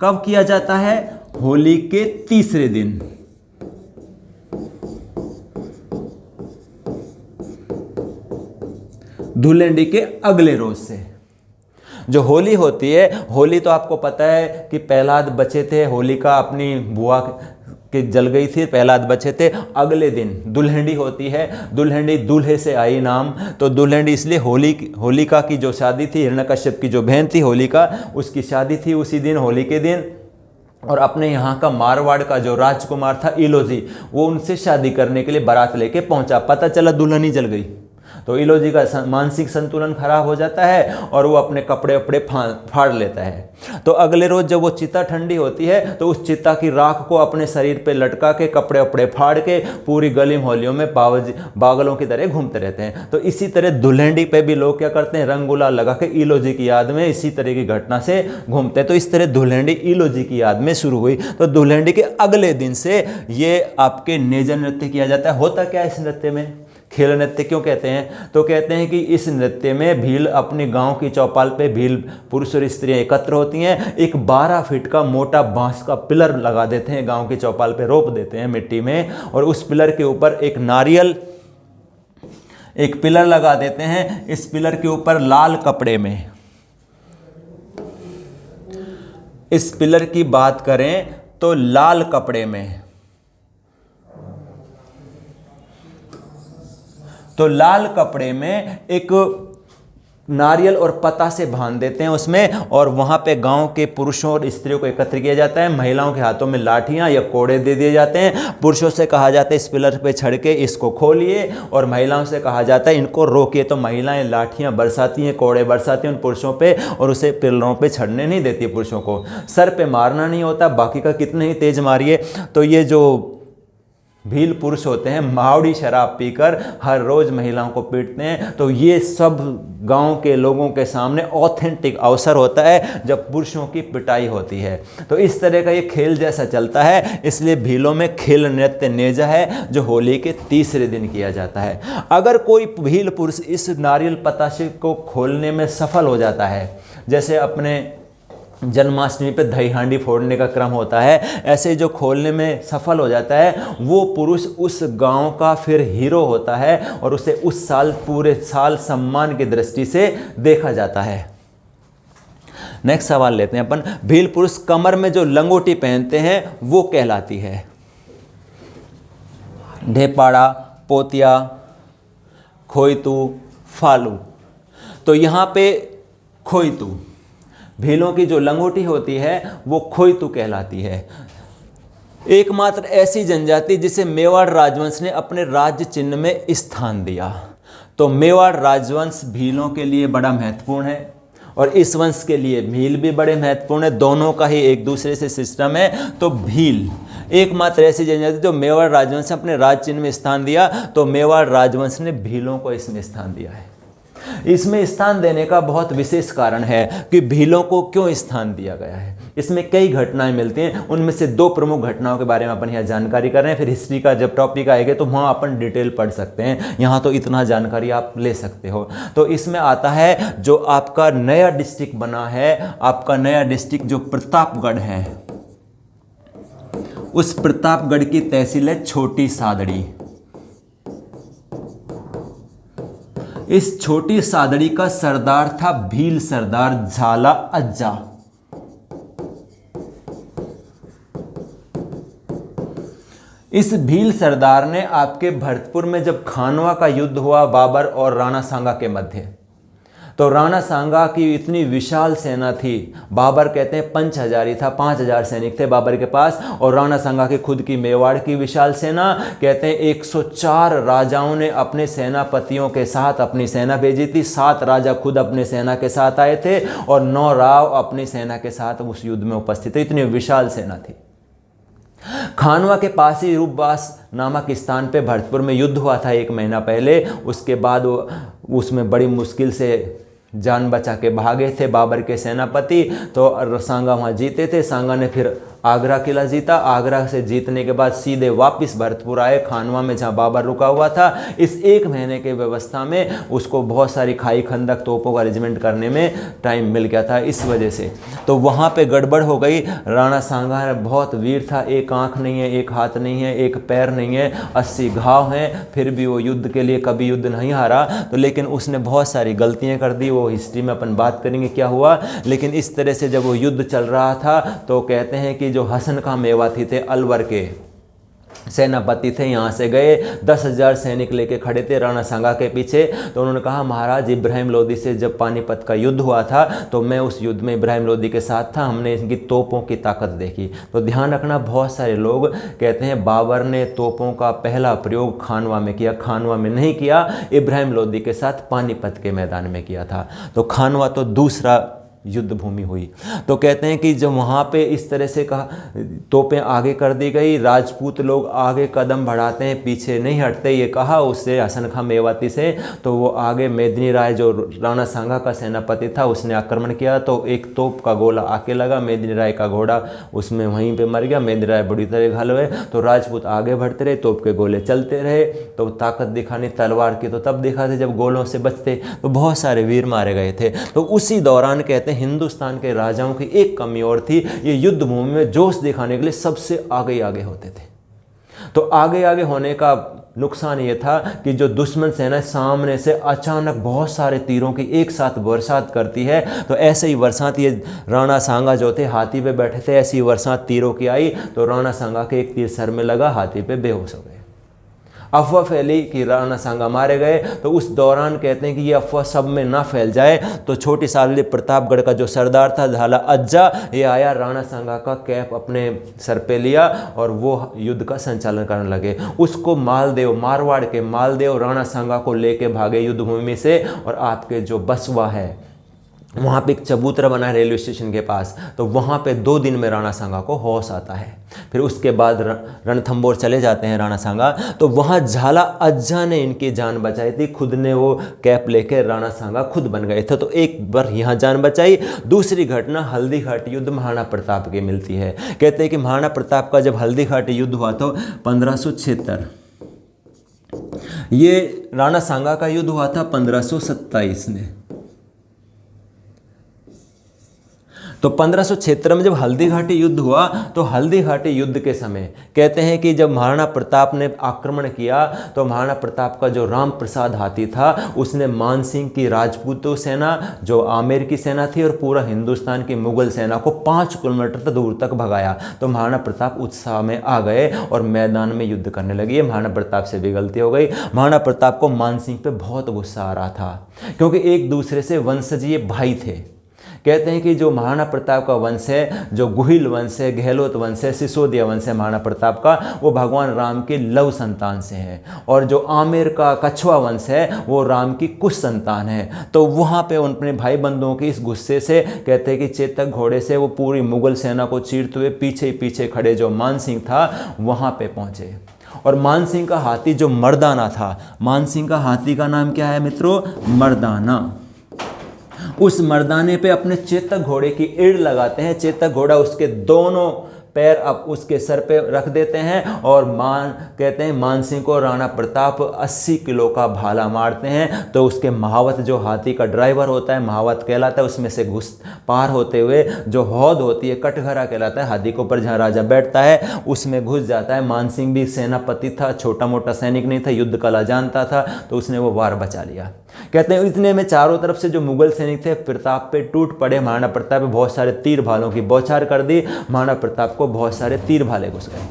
Speaker 1: कब किया जाता है, होली के तीसरे दिन। धुलेंडी के अगले रोज से। जो होली होती है, होली तो आपको पता है कि प्रहलाद बचे थे, होलिका अपनी बुआ के जल गई थी, प्रहलाद बचे थे। अगले दिन दुल्हंडी होती है, दुल्हंडी दूल्हे से आई नाम, तो दुल्हंडी इसलिए होलिका की जो शादी थी, हिरण्यकश्यप की जो बहन थी होलिका, उसकी शादी थी उसी दिन, होली के दिन। और अपने यहाँ का मारवाड़ का जो राजकुमार था इलोजी, वो उनसे शादी करने के लिए बारात लेके पहुंचा। पता चला दुल्हन जल गई, तो इलोजी का मानसिक संतुलन खराब हो जाता है और वो अपने कपड़े वपड़े फाड़ लेता है। तो अगले रोज जब वो चिता ठंडी होती है तो उस चिता की राख को अपने शरीर पे लटका के कपड़े वपड़े फाड़ के पूरी गली मोहल्लियों में पागलों की तरह घूमते रहते हैं। तो इसी तरह दुल्हंडी पे भी लोग क्या करते हैं, रंग गुलाल लगा के इलोजी की याद में इसी तरह की घटना से घूमते हैं। तो इस तरह दुल्हंडी इलोजी की याद में शुरू हुई। तो दुल्हंडी के अगले दिन से ये आपके नेजा नृत्य किया जाता है। होता क्या है इस नृत्य में, खेल नृत्य क्यों कहते हैं, तो कहते हैं कि इस नृत्य में भील अपने गांव की चौपाल पे भील पुरुष और स्त्रियां एकत्र होती हैं। एक 12 फीट का मोटा बांस का पिलर लगा देते हैं, गांव की चौपाल पे रोप देते हैं मिट्टी में, और उस पिलर के ऊपर एक नारियल, एक पिलर लगा देते हैं। इस पिलर के ऊपर लाल कपड़े में, इस पिलर की बात करें तो लाल कपड़े में, तो लाल कपड़े में एक नारियल और पता से बांध देते हैं उसमें, और वहाँ पे गांव के पुरुषों और स्त्रियों को एकत्र किया जाता है। महिलाओं के हाथों में लाठियाँ या कोड़े दे दिए जाते हैं। पुरुषों से कहा जाता है इस पिलर पे चढ़ के इसको खोलिए, और महिलाओं से कहा जाता है इनको रोकिए। तो महिलाएं लाठियाँ बरसाती हैं, कोड़े बरसाती हैं उन पुरुषों पे, और उसे पिलरों पे चढ़ने नहीं देती है। पुरुषों को सर पे मारना नहीं होता, बाकी का कितने ही तेज मारिए। तो ये जो भील पुरुष होते हैं मावड़ी शराब पीकर हर रोज महिलाओं को पीटते हैं। तो ये सब गांव के लोगों के सामने ऑथेंटिक अवसर होता है जब पुरुषों की पिटाई होती है। तो इस तरह का ये खेल जैसा चलता है, इसलिए भीलों में खेल नृत्य नेजा है जो होली के तीसरे दिन किया जाता है। अगर कोई भील पुरुष इस नारियल पतासे को खोलने में सफल हो जाता है, जैसे अपने जन्माष्टमी पे दही हांडी फोड़ने का क्रम होता है, ऐसे जो खोलने में सफल हो जाता है वो पुरुष उस गांव का फिर हीरो होता है, और उसे उस साल पूरे साल सम्मान की दृष्टि से देखा जाता है। नेक्स्ट सवाल लेते हैं अपन। भील पुरुष कमर में जो लंगोटी पहनते हैं वो कहलाती है ढेपाड़ा, पोतिया, खोईतू, फालू। तो यहाँ पे खोईतू, भीलों की जो लंगोटी होती है वो खोईतू कहलाती है। एकमात्र ऐसी जनजाति जिसे मेवाड़ राजवंश ने अपने राज्य चिन्ह में स्थान दिया। तो मेवाड़ राजवंश भीलों के लिए बड़ा महत्वपूर्ण है, और इस वंश के लिए भील भी बड़े महत्वपूर्ण है। दोनों का ही एक दूसरे से सिस्टम है। तो भील एकमात्र ऐसी जनजाति जो मेवाड़ राजवंश ने अपने राज्य चिन्ह में स्थान दिया, तो मेवाड़ राजवंश ने भीलों को इसमें स्थान दिया है। इसमें स्थान देने का बहुत विशेष कारण है कि भीलों को क्यों स्थान दिया गया है। इसमें कई घटनाएं मिलती हैं, उनमें से 2 प्रमुख घटनाओं के बारे में अपन यहाँ जानकारी कर रहे हैं। फिर हिस्ट्री का जब टॉपिक आएगा तो वहाँ अपन डिटेल पढ़ सकते हैं, यहाँ तो इतना जानकारी आप ले सकते हो। तो इसमें आता है जो आपका नया डिस्ट्रिक्ट बना है, आपका नया डिस्ट्रिक्ट जो प्रतापगढ़ है, उस प्रतापगढ़ की तहसील है छोटी सादड़ी। इस छोटी सादड़ी का सरदार था भील सरदार झाला अज्जा। इस भील सरदार ने आपके भरतपुर में जब खानवा का युद्ध हुआ बाबर और राणा सांगा के मध्य, तो राणा सांगा की इतनी विशाल सेना थी, बाबर कहते हैं 5000 ही था, 5000 सैनिक थे बाबर के पास, और राणा सांगा की खुद की मेवाड़ की विशाल सेना, कहते हैं 104 राजाओं ने अपने सेनापतियों के साथ अपनी सेना भेजी थी। 7 राजा खुद अपने सेना के साथ आए थे और 9 राव अपनी सेना के साथ उस युद्ध में उपस्थित थे। इतनी विशाल सेना थी। खानवा के पास ही रूपबास नामक स्थान पे भरतपुर में युद्ध हुआ था 1 महीना पहले। उसके बाद उसमें बड़ी मुश्किल से जान बचा के भागे थे बाबर के सेनापति, तो सांगा वहाँ जीते थे। सांगा ने फिर आगरा किला जीता। आगरा से जीतने के बाद सीधे वापस भरतपुर आए, खानवा में जहाँ बाबर रुका हुआ था। इस 1 महीने के व्यवस्था में उसको बहुत सारी खाई खंदक तोपों का अरेंजमेंट करने में टाइम मिल गया था, इस वजह से। तो वहाँ पे गड़बड़ हो गई। राणा सांगा बहुत वीर था, एक आंख नहीं है, एक हाथ नहीं है, एक पैर नहीं है, 80 घाव हैं, फिर भी वो युद्ध के लिए कभी युद्ध नहीं हारा। तो लेकिन उसने बहुत सारी गलतियाँ कर दी, वो हिस्ट्री में अपन बात करेंगे क्या हुआ। लेकिन इस तरह से जब वो युद्ध चल रहा था तो कहते हैं कि जो हसन खां मेवाती थे, अलवर के सेनापति थे, यहाँ से गए 10,000 सैनिक लेके खड़े थे राणा सांगा के पीछे। तो उन्होंने कहा महाराज इब्राहिम लोदी से जब पानीपत का युद्ध हुआ था तो मैं उस युद्ध में इब्राहिम लोदी के साथ था, हमने इनकी तोपों की ताकत देखी। तो ध्यान रखना, बहुत सारे लोग कहते हैं बाबर ने तोपों का पहला प्रयोग खानवा में किया, खानवा में नहीं किया, इब्राहिम लोदी के साथ पानीपत के मैदान में किया था। तो खानवा तो दूसरा युद्ध भूमि हुई। तो कहते हैं कि जब वहाँ पे इस तरह से कहा तोपें आगे कर दी गई, राजपूत लोग आगे कदम बढ़ाते हैं, पीछे नहीं हटते, ये कहा उससे हसन खां मेवाती से। तो वो आगे मेदिनी राय जो राणा सांगा का सेनापति था उसने आक्रमण किया। तो एक तोप का गोला आके लगा, मेदिनी राय का घोड़ा उसमें वहीं पे मर गया, मेदिनी राय बुरी तरह घायल हुए। तो राजपूत आगे बढ़ते रहे, तोप के गोले चलते रहे। तो ताकत दिखानी तलवार की तो तब दिखाते जब गोलों से बचते। तो बहुत सारे वीर मारे गए थे। तो उसी दौरान कहते हिंदुस्तान के राजाओं की एक कमी और थी, ये युद्ध भूमि में जोश दिखाने के लिए सबसे आगे आगे होते थे। तो आगे आगे होने का नुकसान ये था कि जो दुश्मन सेना सामने से अचानक बहुत सारे तीरों की एक साथ बरसात करती है, तो ऐसे ही बरसात ये राणा सांगा जो थे हाथी पे बैठे थे, ऐसी बरसात तीरों की आई। तो राणा सांगा के एक तीर सर में लगा, हाथी पे बेहोश हो गए। अफवाह फैली कि राणा सांगा मारे गए। तो उस दौरान कहते हैं कि ये अफवाह सब में ना फैल जाए, तो छोटी सादड़ी प्रतापगढ़ का जो सरदार था झाला अज्जा, ये आया, राणा सांगा का कैप अपने सर पे लिया और वो युद्ध का संचालन करने लगे। उसको मालदेव, मारवाड़ के मालदेव राणा सांगा को लेके भागे युद्ध भूमि से। और आपके जो बसवा है वहाँ पे एक चबूतरा बना है रेलवे स्टेशन के पास, तो वहाँ पे 2 दिन में राणा सांगा को होश आता है। फिर उसके बाद रणथंबोर चले जाते हैं राणा सांगा। तो वहाँ झाला अज्जा ने इनकी जान बचाई थी, खुद ने वो कैप लेके राणा सांगा खुद बन गए थे। तो एक बार यहाँ जान बचाई। दूसरी घटना हल्दी घाटी युद्ध महाराणा प्रताप की मिलती है। कहते हैं कि महाराणा प्रताप का जब हल्दी घाटी युद्ध हुआ तो 1576, ये राणा सांगा का युद्ध हुआ था 1527 में। तो 1576 में जब हल्दी घाटी युद्ध हुआ, तो हल्दी घाटी युद्ध के समय कहते हैं कि जब महाराणा प्रताप ने आक्रमण किया तो महाराणा प्रताप का जो राम प्रसाद हाथी था उसने मान सिंह की राजपूतों सेना, जो आमेर की सेना थी, और पूरा हिंदुस्तान की मुगल सेना को 5 किलोमीटर दूर तक भगाया। तो महाराणा प्रताप उत्साह में आ गए और मैदान में युद्ध करने लगे। महाराणा प्रताप से भी गलती हो गई। महाराणा प्रताप को मान सिंह पे बहुत गुस्सा आ रहा था, क्योंकि एक दूसरे से वंशजीय भाई थे। कहते हैं कि जो महाराणा प्रताप का वंश है, जो गुहिल वंश है, गहलोत वंश है, सिसोदिया वंश है महाराणा प्रताप का, वो भगवान राम के लव संतान से है। और जो आमेर का कछुआ वंश है वो राम की कुश संतान है। तो वहाँ पे अपने भाई बंधुओं के इस गुस्से से कहते हैं कि चेतक घोड़े से वो पूरी मुगल सेना को चीरते हुए पीछे ही पीछे खड़े जो मान सिंह था वहाँ पे पहुँचे। और मान सिंह का हाथी जो मर्दाना था, मान सिंह का हाथी का नाम क्या है मित्रों? मर्दाना। उस मर्दाने पे अपने चेतक घोड़े की एड़ लगाते हैं। चेतक घोड़ा उसके दोनों पैर अब उसके सर पे रख देते हैं और कहते हैं मान सिंह को राणा प्रताप 80 किलो का भाला मारते हैं। तो उसके महावत जो हाथी का ड्राइवर होता है, महावत कहलाता है, उसमें से घुस पार होते हुए जो हौद होती है, कटघरा कहलाता है, हाथी के ऊपर जहाँ राजा बैठता है उसमें घुस जाता है। मान सिंह भी सेनापति था, छोटा मोटा सैनिक नहीं था, युद्ध कला जानता था, तो उसने वो वार बचा लिया। कहते हैं इतने में चारों तरफ से जो मुगल सैनिक थे प्रताप पे टूट पड़े। महाराणा प्रताप पे बहुत सारे तीर भालों की बौछार कर दी। महाराणा प्रताप को बहुत सारे तीर भाले घुस गए।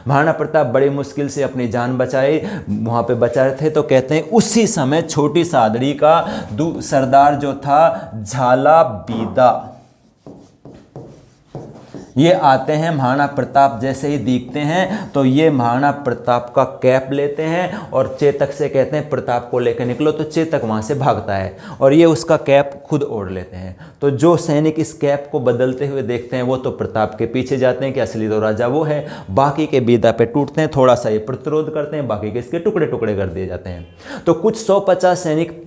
Speaker 1: महाराणा प्रताप बड़ी मुश्किल से अपनी जान बचाई, वहाँ पे बचा रहे थे। तो कहते हैं उसी समय छोटी सादड़ी का सरदार जो था झाला बीदा, ये आते हैं। महाराणा प्रताप जैसे ही दिखते हैं तो ये महाराणा प्रताप का कैप लेते हैं और चेतक से कहते हैं प्रताप को लेकर निकलो। तो चेतक वहाँ से भागता है और ये उसका कैप खुद ओढ़ लेते हैं। तो जो सैनिक इस कैप को बदलते हुए देखते हैं वो तो प्रताप के पीछे जाते हैं कि असली तो राजा वो है। बाकी के बीदा पे टूटते हैं, थोड़ा सा ये प्रतिरोध करते हैं, बाकी के इसके टुकड़े टुकड़े कर दिए जाते हैं। तो कुछ 150 सैनिक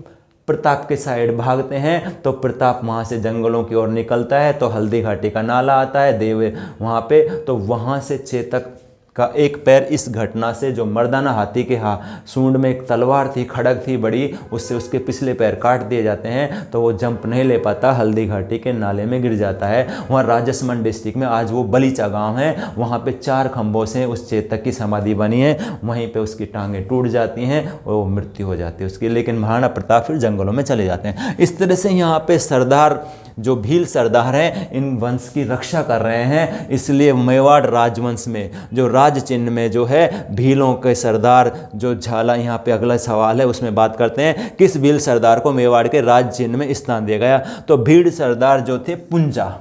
Speaker 1: प्रताप के साइड भागते हैं तो प्रताप वहाँ से जंगलों की ओर निकलता है, तो हल्दी घाटी का नाला आता है देव वहाँ पे, तो वहाँ से चेतक का एक पैर इस घटना से, जो मर्दाना हाथी के सूंड में एक तलवार थी, खड़ग थी बड़ी, उससे उसके पिछले पैर काट दिए जाते हैं, तो वो जंप नहीं ले पाता, हल्दी घाटी के नाले में गिर जाता है। वहाँ राजसमंद डिस्ट्रिक्ट में आज वो बलीचा गांव है, वहाँ पे 4 खंभों से उस चेतक की समाधि बनी है, वहीं पे उसकी टांगें टूट जाती हैं और वो मृत्यु हो जाती है उसकी, लेकिन महाराणा प्रताप फिर जंगलों में चले जाते हैं। इस तरह से यहाँ पे सरदार, जो भील सरदार हैं, इन वंश की रक्षा कर रहे हैं। इसलिए मेवाड़ राजवंश में जो राज चिन्ह में जो है भीलों के सरदार जो झाला, यहाँ पे अगला सवाल है उसमें बात करते हैं, किस भील सरदार को मेवाड़ के राज चिन्ह में स्थान दिया गया? तो भील सरदार जो थे पुंजा,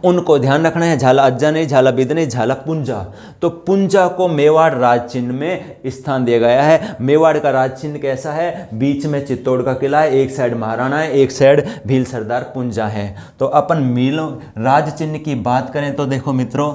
Speaker 1: उनको ध्यान रखना है, झाला अज्जा नहीं, झाला बिद नहीं, झाला पुंजा। तो पुंजा को मेवाड़ राज चिन्ह में स्थान दिया गया है। मेवाड़ का राज चिन्ह कैसा है? बीच में चित्तौड़ का किला है, एक साइड महाराणा है, एक साइड भील सरदार पुंजा है। तो अपन मीलों राज चिन्ह की बात करें तो देखो मित्रों,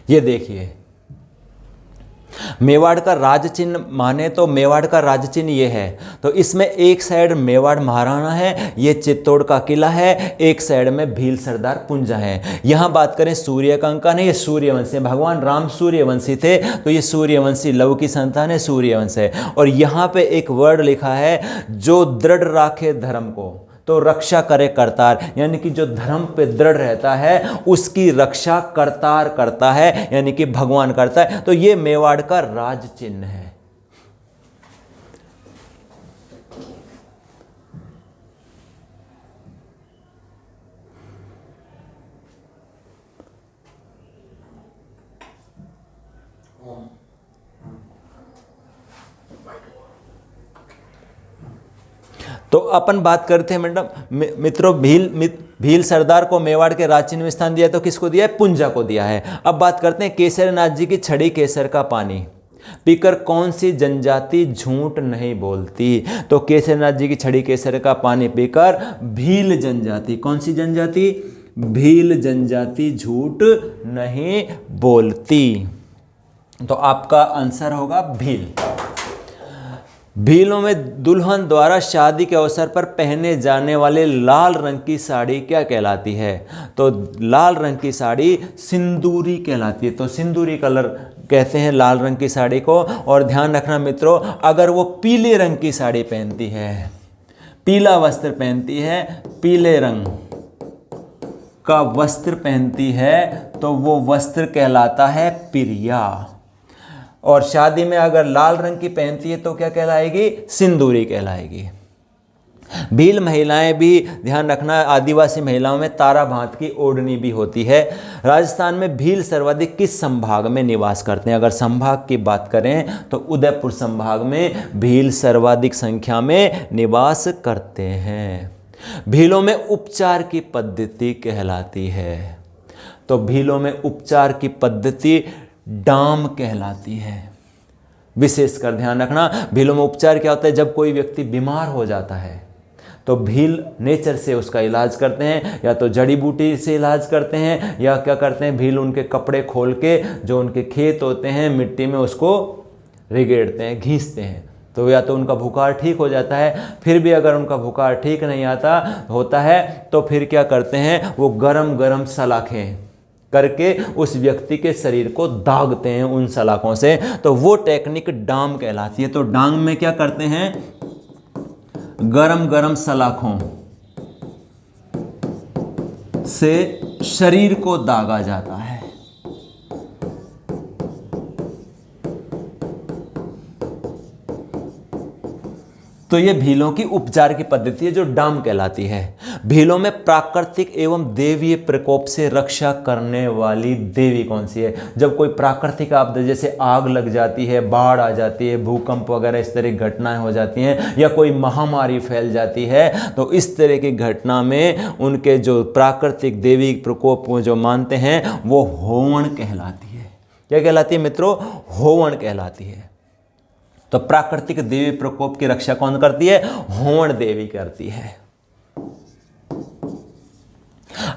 Speaker 1: ये देखिए मेवाड़ का राज चिन्ह माने तो मेवाड़ का राज चिन्ह ये है, तो इसमें एक साइड मेवाड़ महाराणा है, ये चित्तौड़ का किला है, एक साइड में भील सरदार पुंजा है। यहाँ बात करें सूर्य का अंक नहीं, ये सूर्यवंशी है, भगवान राम सूर्यवंशी थे, तो ये सूर्यवंशी लव की संतान है, सूर्यवंश है। और यहाँ पे एक वर्ड लिखा है, जो दृढ़ राखे धर्म को तो रक्षा करे करतार, यानी कि जो धर्म पे दृढ़ रहता है उसकी रक्षा करतार करता है, यानी कि भगवान करता है। तो ये मेवाड़ का राज चिन्ह है। तो अपन बात करते हैं मैडम मित्रों, भील सरदार को मेवाड़ के राज चिन्ह में स्थान दिया, तो किसको दिया है? पुंजा को दिया है। अब बात करते हैं केसरनाथ जी की छड़ी केसर का पानी पीकर कौन सी जनजाति झूठ नहीं बोलती? तो केसरनाथ जी की छड़ी केसर का पानी पीकर भील जनजाति, कौन सी जनजाति? भील जनजाति झूठ नहीं बोलती। तो आपका आंसर होगा भील। भीलों में दुल्हन द्वारा शादी के अवसर पर पहने जाने वाले लाल रंग की साड़ी क्या कहलाती है? तो लाल रंग की साड़ी सिंदूरी कहलाती है। तो सिंदूरी कलर कहते हैं लाल रंग की साड़ी को। और ध्यान रखना मित्रों, अगर वो पीले रंग की साड़ी पहनती है, पीला वस्त्र पहनती है, पीले रंग का वस्त्र पहनती है, तो वो वस्त्र कहलाता है पिरिया। और शादी में अगर लाल रंग की पहनती है तो क्या कहलाएगी? सिंदूरी कहलाएगी। भील महिलाएं भी ध्यान रखना, आदिवासी महिलाओं में तारा भांत की ओढ़नी भी होती है। राजस्थान में भील सर्वाधिक किस संभाग में निवास करते हैं? अगर संभाग की बात करें तो उदयपुर संभाग में भील सर्वाधिक संख्या में निवास करते हैं। भीलों में उपचार की पद्धति कहलाती है। तो भीलों में उपचार की पद्धति डाम कहलाती है। विशेषकर ध्यान रखना, भीलों में उपचार क्या होता है? जब कोई व्यक्ति बीमार हो जाता है तो भील नेचर से उसका इलाज करते हैं, या तो जड़ी बूटी से इलाज करते हैं, या क्या करते हैं भील उनके कपड़े खोल के जो उनके खेत होते हैं मिट्टी में उसको रिगेड़ते हैं, घींचते हैं, तो या तो उनका बुखार ठीक हो जाता है। फिर भी अगर उनका बुखार ठीक नहीं होता है तो फिर क्या करते हैं, वो गरम गरम सलाखें करके उस व्यक्ति के शरीर को दागते हैं उन सलाखों से, तो वो टेक्निक डाम कहलाती है। तो डांग में क्या करते हैं? गरम गरम सलाखों से शरीर को दागा जाता है। तो ये भीलों की उपचार की पद्धति है जो डाम कहलाती है। भीलों में प्राकृतिक एवं देवीय प्रकोप से रक्षा करने वाली देवी कौन सी है? जब कोई प्राकृतिक आपदा जैसे आग लग जाती है, बाढ़ आ जाती है, भूकंप वगैरह इस तरह की घटनाएं हो जाती हैं, या कोई महामारी फैल जाती है, तो इस तरह की घटना में उनके जो प्राकृतिक देवी प्रकोप को जो मानते हैं वो होवण कहलाती है। क्या कहलाती है मित्रों? होवण कहलाती है। तो प्राकृतिक देवी प्रकोप की रक्षा कौन करती है? होवण देवी करती है।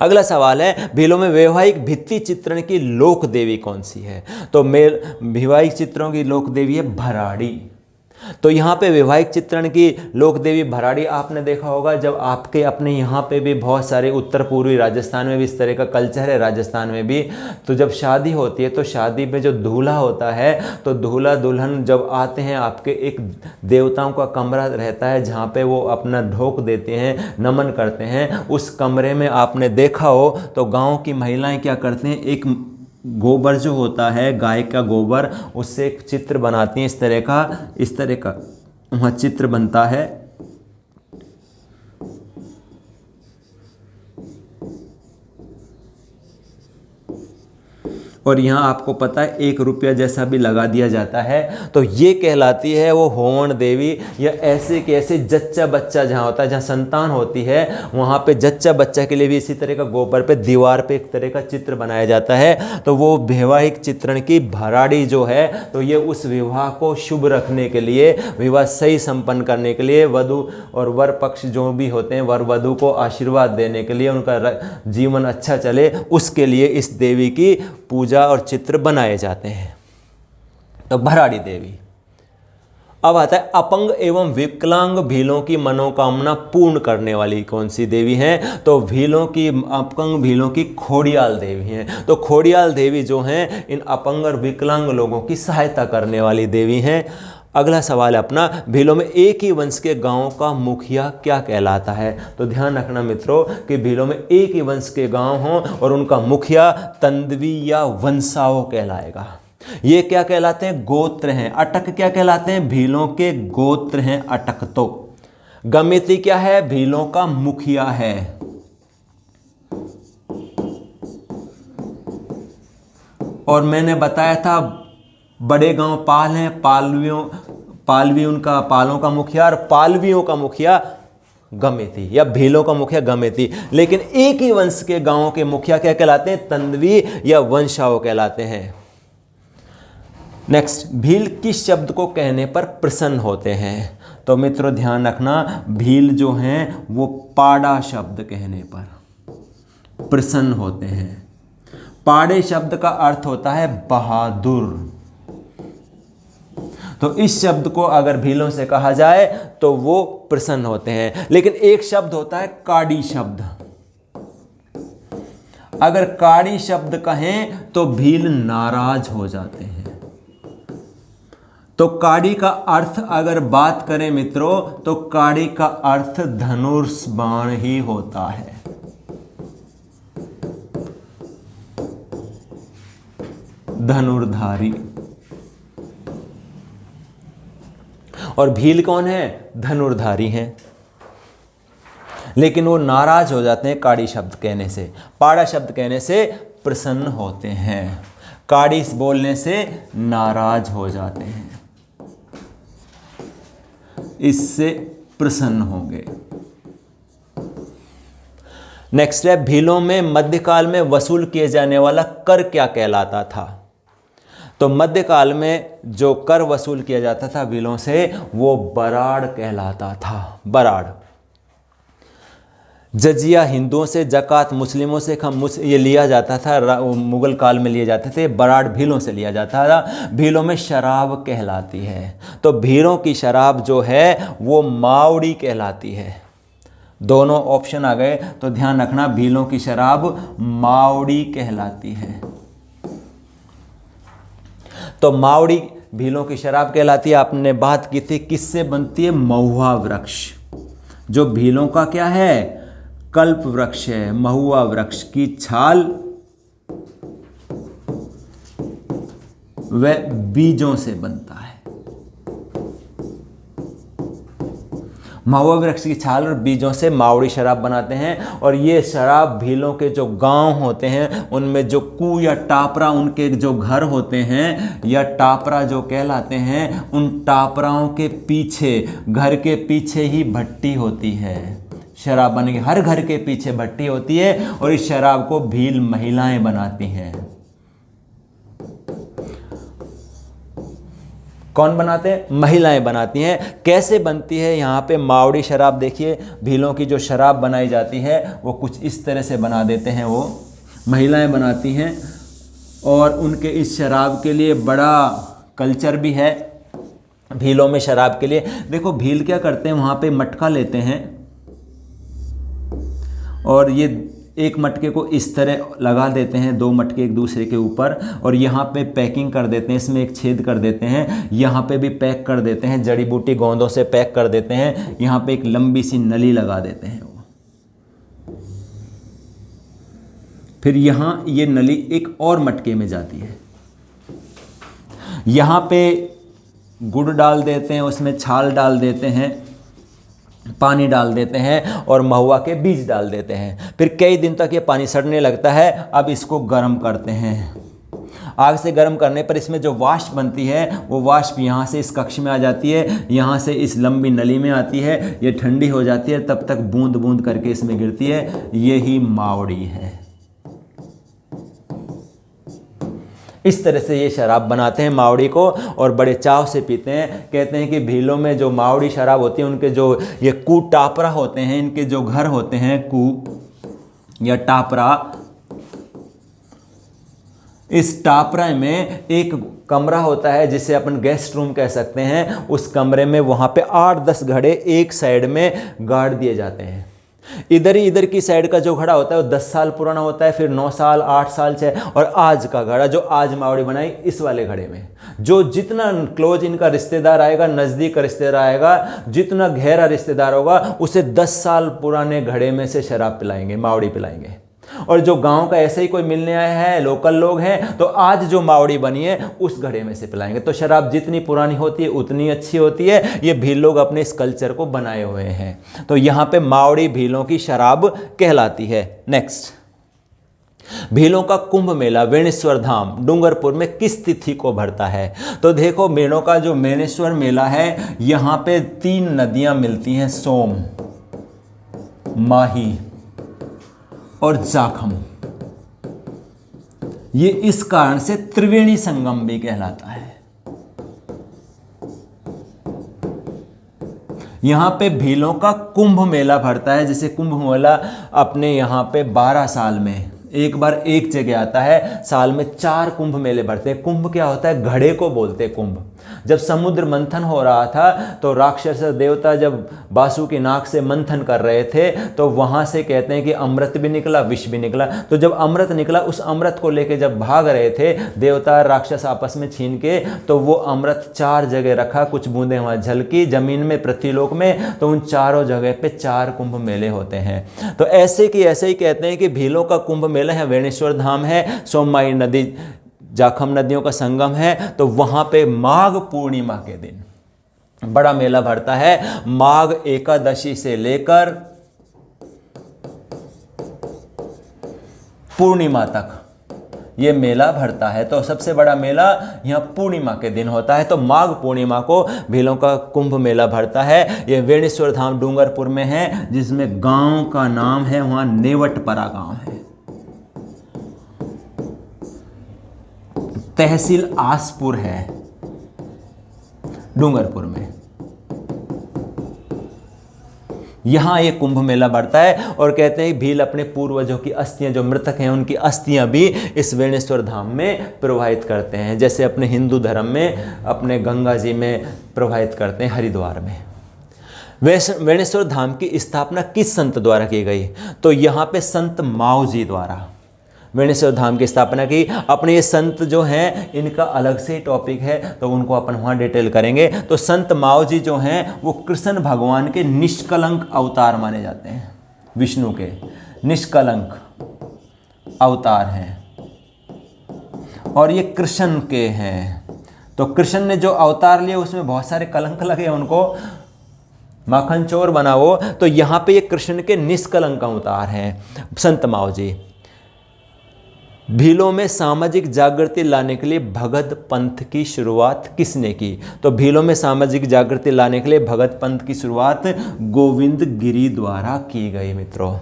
Speaker 1: अगला सवाल है, भीलों में वैवाहिक भित्ति चित्रण की लोक देवी कौन सी है? तो वैवाहिक चित्रों की लोक देवी है भराड़ी। तो यहाँ पे वैवाहिक चित्रण की लोक देवी भराड़ी आपने देखा होगा, जब आपके अपने यहाँ पे भी बहुत सारे उत्तर पूर्वी राजस्थान में भी इस तरह का कल्चर है, राजस्थान में भी, तो जब शादी होती है तो शादी में जो दूल्हा होता है तो दूल्हा दुल्हन जब आते हैं आपके एक देवताओं का कमरा रहता है जहाँ पे वो अपना ढोक देते हैं, नमन करते हैं। उस कमरे में आपने देखा हो तो गाँव की महिलाएँ क्या करते हैं, एक गोबर जो होता है गाय का गोबर, उससे एक चित्र बनाती हैं, इस तरह का वहाँ चित्र बनता है। और यहाँ आपको पता है 1 रुपया जैसा भी लगा दिया जाता है। तो ये कहलाती है वो होवण देवी। या ऐसे कि ऐसे जच्चा बच्चा जहाँ होता है, जहाँ संतान होती है, वहाँ पे जच्चा बच्चा के लिए भी इसी तरह का गोबर पे दीवार पे एक तरह का चित्र बनाया जाता है। तो वो वैवाहिक चित्रण की भराड़ी जो है, तो ये उस विवाह को शुभ रखने के लिए, विवाह सही संपन्न करने के लिए, वधु और वर पक्ष जो भी होते हैं, वर वधु को आशीर्वाद देने के लिए, उनका जीवन अच्छा चले, उसके लिए इस देवी की पूजा और चित्र बनाए जाते हैं। तो भराड़ी देवी। अब आता है अपंग एवं विकलांग भीलों की मनोकामना पूर्ण करने वाली कौन सी देवी है? तो अपंग भीलों की खोड़ियाल देवी हैं। तो खोड़ियाल देवी जो हैं इन अपंग और विकलांग लोगों की सहायता करने वाली देवी हैं। अगला सवाल है अपना, भीलों में एक ही वंश के गांव का मुखिया क्या कहलाता है? तो ध्यान रखना मित्रों कि भीलों में एक ही वंश के गांव हों और उनका मुखिया तंदवी या वंशाओ कहलाएगा। ये क्या कहलाते हैं? गोत्र हैं। अटक क्या कहलाते हैं? भीलों के गोत्र हैं अटक। तो गमिति क्या है? भीलों का मुखिया है। और मैंने बताया था बड़े गांव पाल हैं, पालवी उनका पालों का मुखिया, और पालवियों का मुखिया गमेती या भीलों का मुखिया गमेती। लेकिन एक ही वंश के गांवों के मुखिया क्या कहलाते हैं? तंदवी या वंशाओ कहलाते हैं। नेक्स्ट, भील किस शब्द को कहने पर प्रसन्न होते हैं? तो मित्रों ध्यान रखना, भील जो हैं वो पाड़ा शब्द कहने पर प्रसन्न होते हैं। पाड़े शब्द का अर्थ होता है बहादुर। तो इस शब्द को अगर भीलों से कहा जाए तो वो प्रसन्न होते हैं। लेकिन एक शब्द होता है काड़ी शब्द। अगर काड़ी शब्द कहें तो भील नाराज हो जाते हैं। तो काड़ी का अर्थ अगर बात करें मित्रों, तो काड़ी का अर्थ धनुष बाण ही होता है। धनुर्धारी। और भील कौन है? धनुर्धारी हैं। लेकिन वो नाराज हो जाते हैं काड़ी शब्द कहने से। पाड़ा शब्द कहने से प्रसन्न होते हैं, काड़ी बोलने से नाराज हो जाते हैं, इससे प्रसन्न होंगे। नेक्स्ट है, भीलों में मध्यकाल में वसूल किए जाने वाला कर क्या कहलाता था? तो मध्यकाल में जो कर वसूल किया जाता था भीलों से, वो बराड़ कहलाता था। बराड़। जजिया हिंदुओं से, जकात मुस्लिमों से ये लिया जाता था, मुगल काल में लिए जाते थे। बराड़ भीलों से लिया जाता था। भीलों में शराब कहलाती है। तो भीलों की शराब जो है वो मावड़ी कहलाती है। दोनों ऑप्शन आ गए तो ध्यान रखना, भीलों की शराब मावड़ी कहलाती है। तो मावड़ी भीलों की शराब कहलाती है। आपने बात की थी किससे बनती है? महुआ वृक्ष, जो भीलों का क्या है? कल्प वृक्ष है। महुआ वृक्ष की छाल व बीजों से बनता है। महुआ वृक्ष की छाल और बीजों से मावड़ी शराब बनाते हैं। और ये शराब भीलों के जो गांव होते हैं उनमें जो कू या टापरा उनके जो घर होते हैं या टापरा जो कहलाते हैं, उन टापराओं के पीछे, घर के पीछे ही भट्टी होती है। शराब बनने की हर घर के पीछे भट्टी होती है और इस शराब को भील महिलाएं बनाती हैं। कौन बनाते हैं? महिलाएं बनाती हैं। कैसे बनती है? यहाँ पे मावड़ी शराब देखिए, भीलों की जो शराब बनाई जाती है वो कुछ इस तरह से बना देते हैं, वो महिलाएं बनाती हैं। और उनके इस शराब के लिए बड़ा कल्चर भी है भीलों में शराब के लिए। देखो भील क्या करते हैं, वहाँ पे मटका लेते हैं और ये एक मटके को इस तरह लगा देते हैं, दो मटके एक दूसरे के ऊपर, और यहाँ पे पैकिंग कर देते हैं, इसमें एक छेद कर देते हैं, यहाँ पे भी पैक कर देते हैं, जड़ी बूटी गोंदों से पैक कर देते हैं, यहाँ पे एक लंबी सी नली लगा देते हैं। फिर यहाँ ये नली एक और मटके में जाती है, यहाँ पे गुड़ डाल देते हैं, उसमें छाल डाल देते हैं, पानी डाल देते हैं और महुआ के बीज डाल देते हैं। फिर कई दिन तक ये पानी सड़ने लगता है। अब इसको गर्म करते हैं। आग से गर्म करने पर इसमें जो वाष्प बनती है वो वाष्प यहाँ से इस कक्ष में आ जाती है, यहाँ से इस लंबी नली में आती है, ये ठंडी हो जाती है, तब तक बूंद बूंद करके इसमें गिरती है। यही मावड़ी है। इस तरह से ये शराब बनाते हैं मावड़ी को और बड़े चाव से पीते हैं। कहते हैं कि भीलों में जो मावड़ी शराब होती है, उनके जो ये कू टापरा होते हैं, इनके जो घर होते हैं कू या टापरा, इस टापरा में एक कमरा होता है जिसे अपन गेस्ट रूम कह सकते हैं। उस कमरे में वहाँ पे 8-10 घड़े एक साइड में गाड़ दिए जाते हैं। इधर की साइड का जो घड़ा होता है वो 10 साल पुराना होता है, फिर 9 साल 8 साल 6, और आज का घड़ा जो आज मावड़ी बनाई, इस वाले घड़े में जो जितना क्लोज इनका रिश्तेदार आएगा, नज़दीक का रिश्तेदार आएगा, जितना गहरा रिश्तेदार होगा, उसे 10 साल पुराने घड़े में से शराब पिलाएंगे, मावड़ी पिलाएंगे। और जो गांव का ऐसे ही कोई मिलने आया है, लोकल लोग हैं, तो आज जो मावड़ी बनी है उस घड़े में से पिलाएंगे। तो शराब जितनी पुरानी होती है उतनी अच्छी होती है। ये भील लोग अपने इस कल्चर को बनाए हुए हैं। तो यहाँ पे मावड़ी भीलों की शराब कहलाती है। नेक्स्ट, भीलों का कुंभ मेला वेणेश्वर धाम डूंगरपुर में किस तिथि को भरता है? तो देखो, भीलों का जो वेणेश्वर मेला है, यहाँ पे 3 नदियाँ मिलती हैं, सोम, माही और जाखम। ये इस कारण से त्रिवेणी संगम भी कहलाता है। यहां पे भीलों का कुंभ मेला भरता है। जैसे कुंभ मेला अपने यहां पे 12 साल में एक बार एक जगह आता है, साल में 4 कुंभ मेले भरते हैं। कुंभ क्या होता है? घड़े को बोलते हैं कुंभ। जब समुद्र मंथन हो रहा था तो राक्षस देवता जब बासु की नाक से मंथन कर रहे थे, तो वहां से कहते हैं कि अमृत भी निकला, विष भी निकला। तो जब अमृत निकला, उस अमृत को लेके जब भाग रहे थे देवता राक्षस आपस में छीन के, तो वो अमृत 4 जगह रखा, कुछ बूंदें वहां झलकी जमीन में, पृथ्वीलोक में, तो उन चारों जगह पे 4 कुंभ मेले होते हैं। तो ऐसे ही कहते हैं कि भीलों का कुंभ मेला है, वेणेश्वर धाम है, सोममाई नदी जाखम नदियों का संगम है। तो वहां पे माघ पूर्णिमा के दिन बड़ा मेला भरता है। माघ एकादशी से लेकर पूर्णिमा तक ये मेला भरता है। तो सबसे बड़ा मेला यहाँ पूर्णिमा के दिन होता है। तो माघ पूर्णिमा को भीलों का कुंभ मेला भरता है। ये वेणेश्वर धाम डूंगरपुर में है, जिसमें गांव का नाम है, वहां नेवटपरा गांव है। तहसील आसपुर है डूंगरपुर में। यहां ये कुंभ मेला बढ़ता है और कहते हैं भील अपने पूर्वजों की अस्थियां, जो मृतक हैं उनकी अस्थियां भी इस वेणेश्वर धाम में प्रवाहित करते हैं। जैसे अपने हिंदू धर्म में अपने गंगा जी में प्रवाहित करते हैं, हरिद्वार में। वेणेश्वर धाम की स्थापना किस संत द्वारा की गई? तो यहाँ पे संत माऊ जी द्वारा वेणेश्वर धाम की स्थापना की। अपने ये संत जो हैं इनका अलग से टॉपिक है, तो उनको अपन वहाँ डिटेल करेंगे। तो संत माऊ जी जो हैं वो कृष्ण भगवान के निष्कलंक अवतार माने जाते हैं। विष्णु के निष्कलंक अवतार हैं और ये कृष्ण के हैं। तो कृष्ण ने जो अवतार लिए उसमें बहुत सारे कलंक लगे उनको, माखन चोर बना वो, तो यहाँ पे ये कृष्ण के निष्कलंक अवतार हैं संत माओ जी। भीलों में सामाजिक जागृति लाने के लिए भगत पंथ की शुरुआत किसने की? तो भीलों में सामाजिक जागृति लाने के लिए भगत पंथ की शुरुआत गोविंद गिरी द्वारा की गई मित्रों।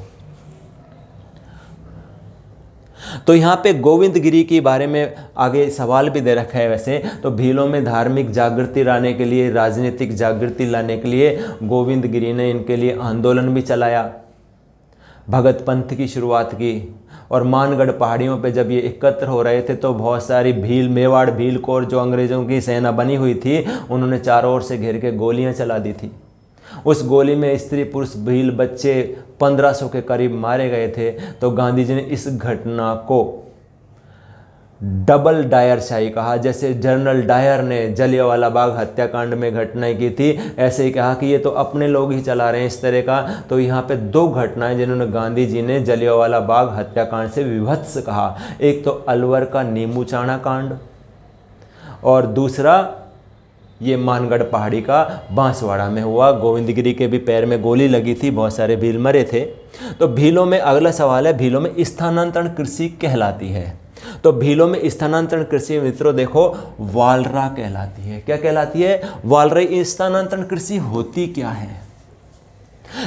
Speaker 1: तो यहाँ पे गोविंद गिरी के बारे में आगे सवाल भी दे रखा है। वैसे तो भीलों में धार्मिक जागृति लाने के लिए, राजनीतिक जागृति लाने के लिए गोविंद गिरी ने इनके लिए आंदोलन भी चलाया, भगत पंथ की शुरुआत की। और मानगढ़ पहाड़ियों पे जब ये एकत्र हो रहे थे तो बहुत सारी भील, मेवाड़ भील कोर जो अंग्रेज़ों की सेना बनी हुई थी, उन्होंने चारों ओर से घेर के गोलियां चला दी थी। उस गोली में स्त्री पुरुष भील बच्चे 1500 के करीब मारे गए थे। तो गांधी जी ने इस घटना को डबल डायरशाही कहा। जैसे जनरल डायर ने जलियांवाला बाग हत्याकांड में घटनाएं की थी, ऐसे ही कहा कि ये तो अपने लोग ही चला रहे हैं इस तरह का। तो यहाँ पे दो घटनाएं जिन्होंने गांधी जी ने जलियांवाला बाग हत्याकांड से विभत्स कहा। एक तो अलवर का नीमूचाना कांड और दूसरा ये मानगढ़ पहाड़ी का बांसवाड़ा में हुआ। गोविंद गिरी के भी पैर में गोली लगी थी, बहुत सारे भील मरे थे। तो भीलों में अगला सवाल है, भीलों में स्थानांतरण कृषि कहलाती है। तो भीलों में स्थानांतरण कृषि मित्रों देखो वालरा कहलाती है। क्या कहलाती है? वालरा। स्थानांतरण कृषि होती क्या है?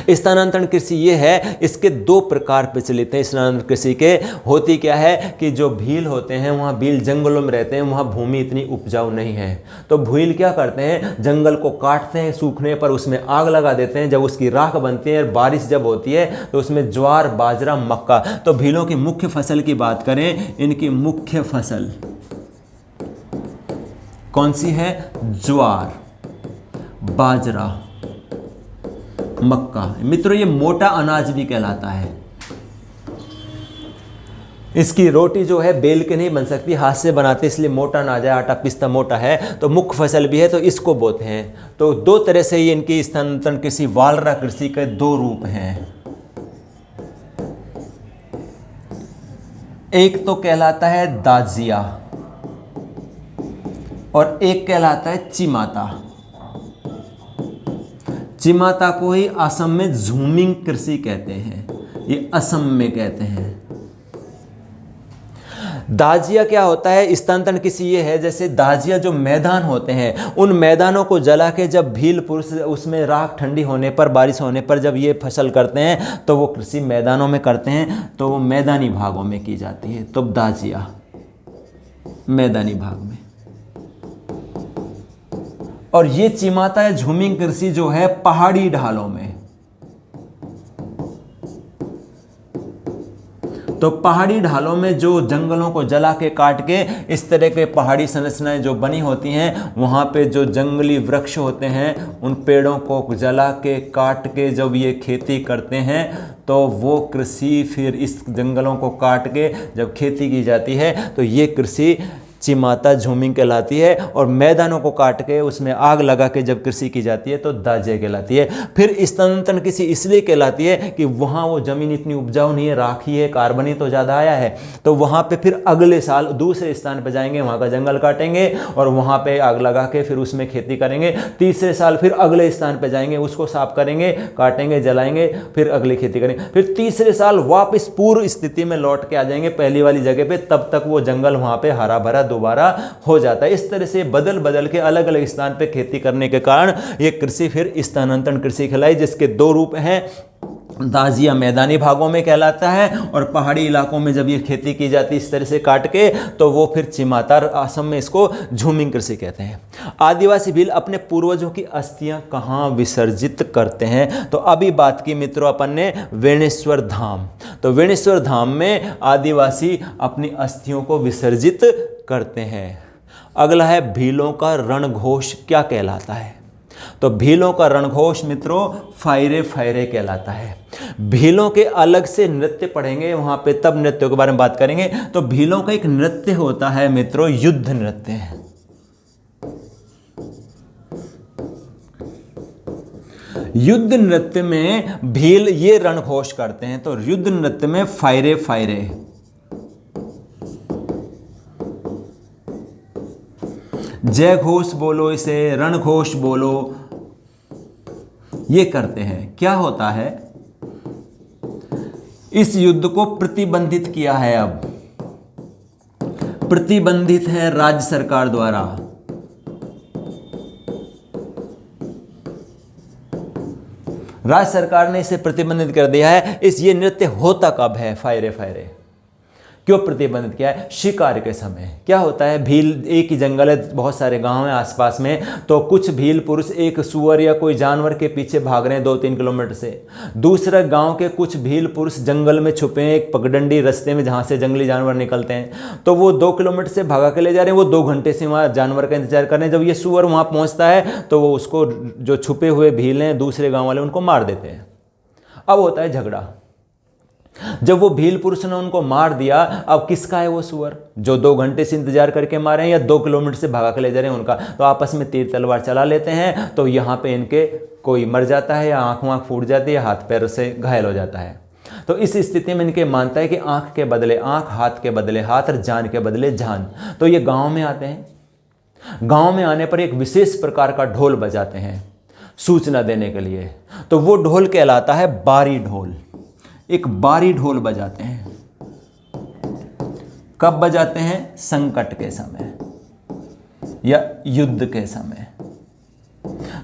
Speaker 1: स्थानांतरण कृषि ये है, इसके दो प्रकार प्रचलित हैं स्थानांतरण कृषि के। होती क्या है कि जो भील होते हैं वहाँ भील जंगलों में रहते हैं, वहाँ भूमि इतनी उपजाऊ नहीं है। तो भील क्या करते हैं, जंगल को काटते हैं, सूखने पर उसमें आग लगा देते हैं। जब उसकी राख बनती है और बारिश जब होती है तो उसमें ज्वार, बाजरा, मक्का। तो भीलों की मुख्य फसल की बात करें, इनकी मुख्य फसल कौन सी है? ज्वार, बाजरा, मक्का। मित्रों ये मोटा अनाज भी कहलाता है। इसकी रोटी जो है बेल के नहीं बन सकती, हाथ से बनाते, इसलिए मोटा अनाज है, आटा पिस्ता मोटा है। तो मुख्य फसल भी है, तो इसको बोते हैं। तो दो तरह से ये इनकी स्थानांतरण कृषि, वालरा कृषि के दो रूप हैं। एक तो कहलाता है दाजिया और एक कहलाता है चिमाता। चिमाता को ही असम में झूमिंग कृषि कहते हैं, ये असम में कहते हैं। दाजिया क्या होता है? स्थानांतरण कृषि ये है, जैसे दाजिया जो मैदान होते हैं, उन मैदानों को जला के जब भील पुरुष उसमें राख ठंडी होने पर, बारिश होने पर जब ये फसल करते हैं तो वो कृषि मैदानों में करते हैं, तो वो मैदानी भागों में की जाती है। तो दाजिया मैदानी भाग में। और ये चिमाता है झूमिंग कृषि जो है पहाड़ी ढालों में। तो पहाड़ी ढालों में जो जंगलों को जला के काट के इस तरह के पहाड़ी संरचनाएं जो बनी होती हैं, वहाँ पे जो जंगली वृक्ष होते हैं उन पेड़ों को जला के काट के जब ये खेती करते हैं तो वो कृषि, फिर इस जंगलों को काट के जब खेती की जाती है तो ये कृषि चिमाता झूमिंग कहलाती है। और मैदानों को काट के उसमें आग लगा के जब कृषि की जाती है तो दाजिया कहलाती है। फिर स्थानांतरण कृषि इसलिए कहलाती है कि वहाँ वो ज़मीन इतनी उपजाऊ नहीं है, राखी है, कार्बन तो ज़्यादा आया है, तो वहाँ पे फिर अगले साल दूसरे स्थान पर जाएंगे, वहाँ का जंगल काटेंगे और वहाँ पे आग लगा के फिर उसमें खेती करेंगे। तीसरे साल फिर अगले स्थान पर जाएंगे, उसको साफ करेंगे, काटेंगे, जलाएंगे, फिर अगली खेती करेंगे। फिर तीसरे साल वापस पूर्व स्थिति में लौट के आ जाएंगे पहली वाली जगह पे, तब तक वो जंगल वहाँ पे हरा भरा दोबारा हो जाता है। इस तरह से बदल बदल के अलग अलग स्थान पे खेती करने के कारण ये कृषि फिर स्थानांतरण कृषि कहलाई, जिसके दो रूप हैं। दाजिया मैदानी भागों में कहलाता है और पहाड़ी इलाकों में जब ये खेती की जाती है इस तरह से काट के, तो वो फिर चिमाता, असम में इसको झूमिंग कृषि कहते हैं। आदिवासी भील अपने पूर्वजों की अस्थियां कहाँ विसर्जित करते हैं? तो अभी बात की मित्रों अपन ने वेणेश्वर धाम। तो वेणेश्वर धाम में आदिवासी अपनी अस्थियों को विसर्जित करते हैं। अगला है भीलों का रणघोष क्या कहलाता है? तो भीलों का रणघोष मित्रों फायरे फायरे कहलाता है। भीलों के अलग से नृत्य पढ़ेंगे वहां पे, तब नृत्यों के बारे में बात करेंगे। तो भीलों का एक नृत्य होता है मित्रों युद्ध नृत्य। युद्ध नृत्य में भील ये रणघोष करते हैं। तो युद्ध नृत्य में फायरे फायरे, जय घोष बोलो, इसे रणघोष बोलो। ये करते हैं। क्या होता है, इस युद्ध को प्रतिबंधित किया है, अब प्रतिबंधित है राज्य सरकार द्वारा। राज्य सरकार ने इसे प्रतिबंधित कर दिया है। ये नृत्य होता कब है, फायरे फायरे क्यों प्रतिबंधित किया है? शिकार के समय। क्या होता है, भील, एक ही जंगल है, बहुत सारे गांव हैं आसपास में, तो कुछ भील पुरुष एक सुअर या कोई जानवर के पीछे भाग रहे हैं 2-3 किलोमीटर से, दूसरा गांव के कुछ भील पुरुष जंगल में छुपे हैं एक पगडंडी रास्ते में जहां से जंगली जानवर निकलते हैं, तो वो 2 किलोमीटर से भागा के ले जा रहे हैं, वो 2 घंटे से वहाँ जानवर का इंतजार कर रहे हैं। जब ये सुअर वहाँ पहुँचता है तो वो उसको, जो छुपे हुए भील हैं दूसरे गाँव वाले, उनको मार देते हैं। अब होता है झगड़ा। जब वो भील पुरुष ने उनको मार दिया, अब किसका है वो सुअर, जो 2 घंटे से इंतजार करके मारे हैं या 2 किलोमीटर से भागा के ले जा रहे हैं उनका, तो आपस में तीर तलवार चला लेते हैं। तो यहाँ पे इनके कोई मर जाता है या आँख वाँख फूट जाती है, हाथ पैर से घायल हो जाता है। तो इस स्थिति में इनके मानता है कि आँख के बदले आँख, हाथ के बदले हाथ और जान के बदले जान। तो ये गाँव में आते हैं। गाँव में आने पर एक विशेष प्रकार का ढोल बजाते हैं सूचना देने के लिए, तो वो ढोल कहलाता है बारी ढोल। एक बारी ढोल बजाते हैं। कब बजाते हैं? संकट के समय या युद्ध के समय।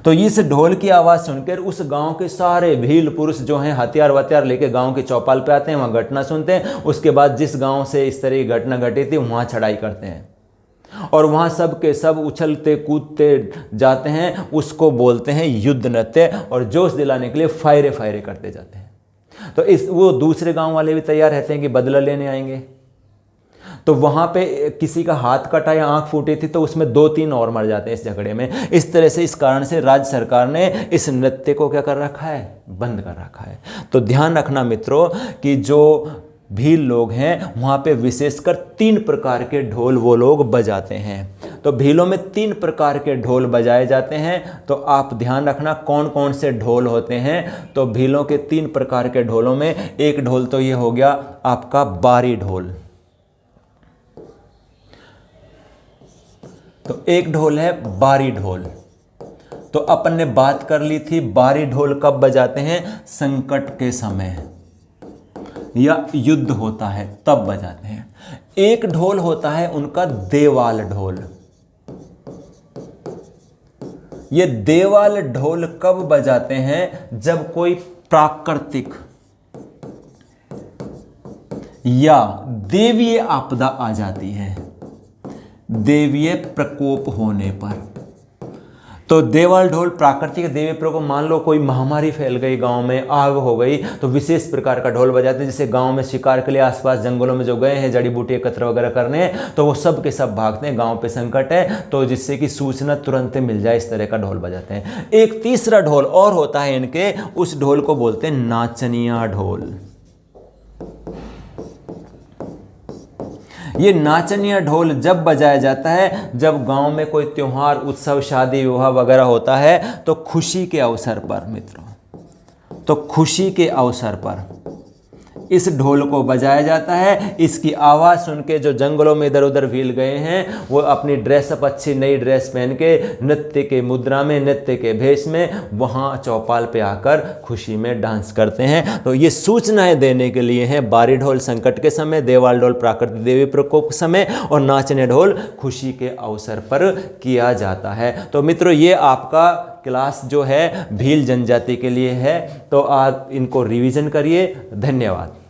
Speaker 1: तो इस ढोल की आवाज़ सुनकर उस गांव के सारे भील पुरुष जो हैं हथियार वथियार लेके गांव के चौपाल पे आते हैं, वहाँ घटना सुनते हैं। उसके बाद जिस गांव से इस तरह की घटना घटी थी वहाँ चढ़ाई करते हैं और वहाँ सब के सब उछलते कूदते जाते हैं। उसको बोलते हैं युद्ध नृत्य, और जोश दिलाने के लिए फायरे फायरे करते जाते हैं। तो वो दूसरे गांव वाले भी तैयार रहते हैं कि बदला लेने आएंगे। तो वहाँ पे किसी का हाथ कटा या आंख फूटी थी तो उसमें 2-3 और मर जाते हैं इस झगड़े में। इस तरह से, इस कारण से राज्य सरकार ने इस नृत्य को क्या कर रखा है? बंद कर रखा है। तो ध्यान रखना मित्रों कि जो भील लोग हैं वहाँ पे विशेषकर 3 प्रकार के ढोल वो लोग बजाते हैं। तो भीलों में 3 प्रकार के ढोल बजाए जाते हैं। तो आप ध्यान रखना कौन कौन से ढोल होते हैं। तो भीलों के 3 प्रकार के ढोलों में एक ढोल तो ये हो गया आपका बारी ढोल। तो एक ढोल है बारी ढोल। तो अपन ने बात कर ली थी बारी ढोल कब बजाते हैं? संकट के समय या युद्ध होता है तब बजाते हैं। एक ढोल होता है उनका देवाल ढोल। ये देवाल ढोल कब बजाते हैं? जब कोई प्राकृतिक या देवीय आपदा आ जाती है, देवीय प्रकोप होने पर। तो देवाल ढोल प्राकृतिक देवीय प्रकोप, मान लो कोई महामारी फैल गई गांव में, आग हो गई, तो विशेष प्रकार का ढोल बजाते हैं। जैसे गांव में शिकार के लिए आसपास जंगलों में जो गए हैं जड़ी बूटी एकत्र वगैरह करने, तो वो सब के सब भागते हैं, गांव पे संकट है तो जिससे कि सूचना तुरंत मिल जाए, इस तरह का ढोल बजाते हैं। एक तीसरा ढोल और होता है इनके, उस ढोल को बोलते हैं नाचनिया ढोल। ये नाचनिया ढोल जब बजाया जाता है जब गांव में कोई त्योहार, उत्सव, शादी विवाह वगैरह होता है, तो खुशी के अवसर पर मित्रों, तो खुशी के अवसर पर इस ढोल को बजाया जाता है। इसकी आवाज़ सुन के जो जंगलों में इधर उधर भील गए हैं वो अपनी ड्रेसअप, अच्छी नई ड्रेस पहन के, नृत्य के मुद्रा में, नृत्य के भेष में वहाँ चौपाल पे आकर खुशी में डांस करते हैं। तो ये सूचनाएं देने के लिए हैं बारी ढोल संकट के समय, देवाल ढोल प्राकृतिक देवी प्रकोप के समय, और नाचने ढोल खुशी के अवसर पर किया जाता है। तो मित्रों ये आपका क्लास जो है भील जनजाति के लिए है, तो आप इनको रिवीजन करिए। धन्यवाद।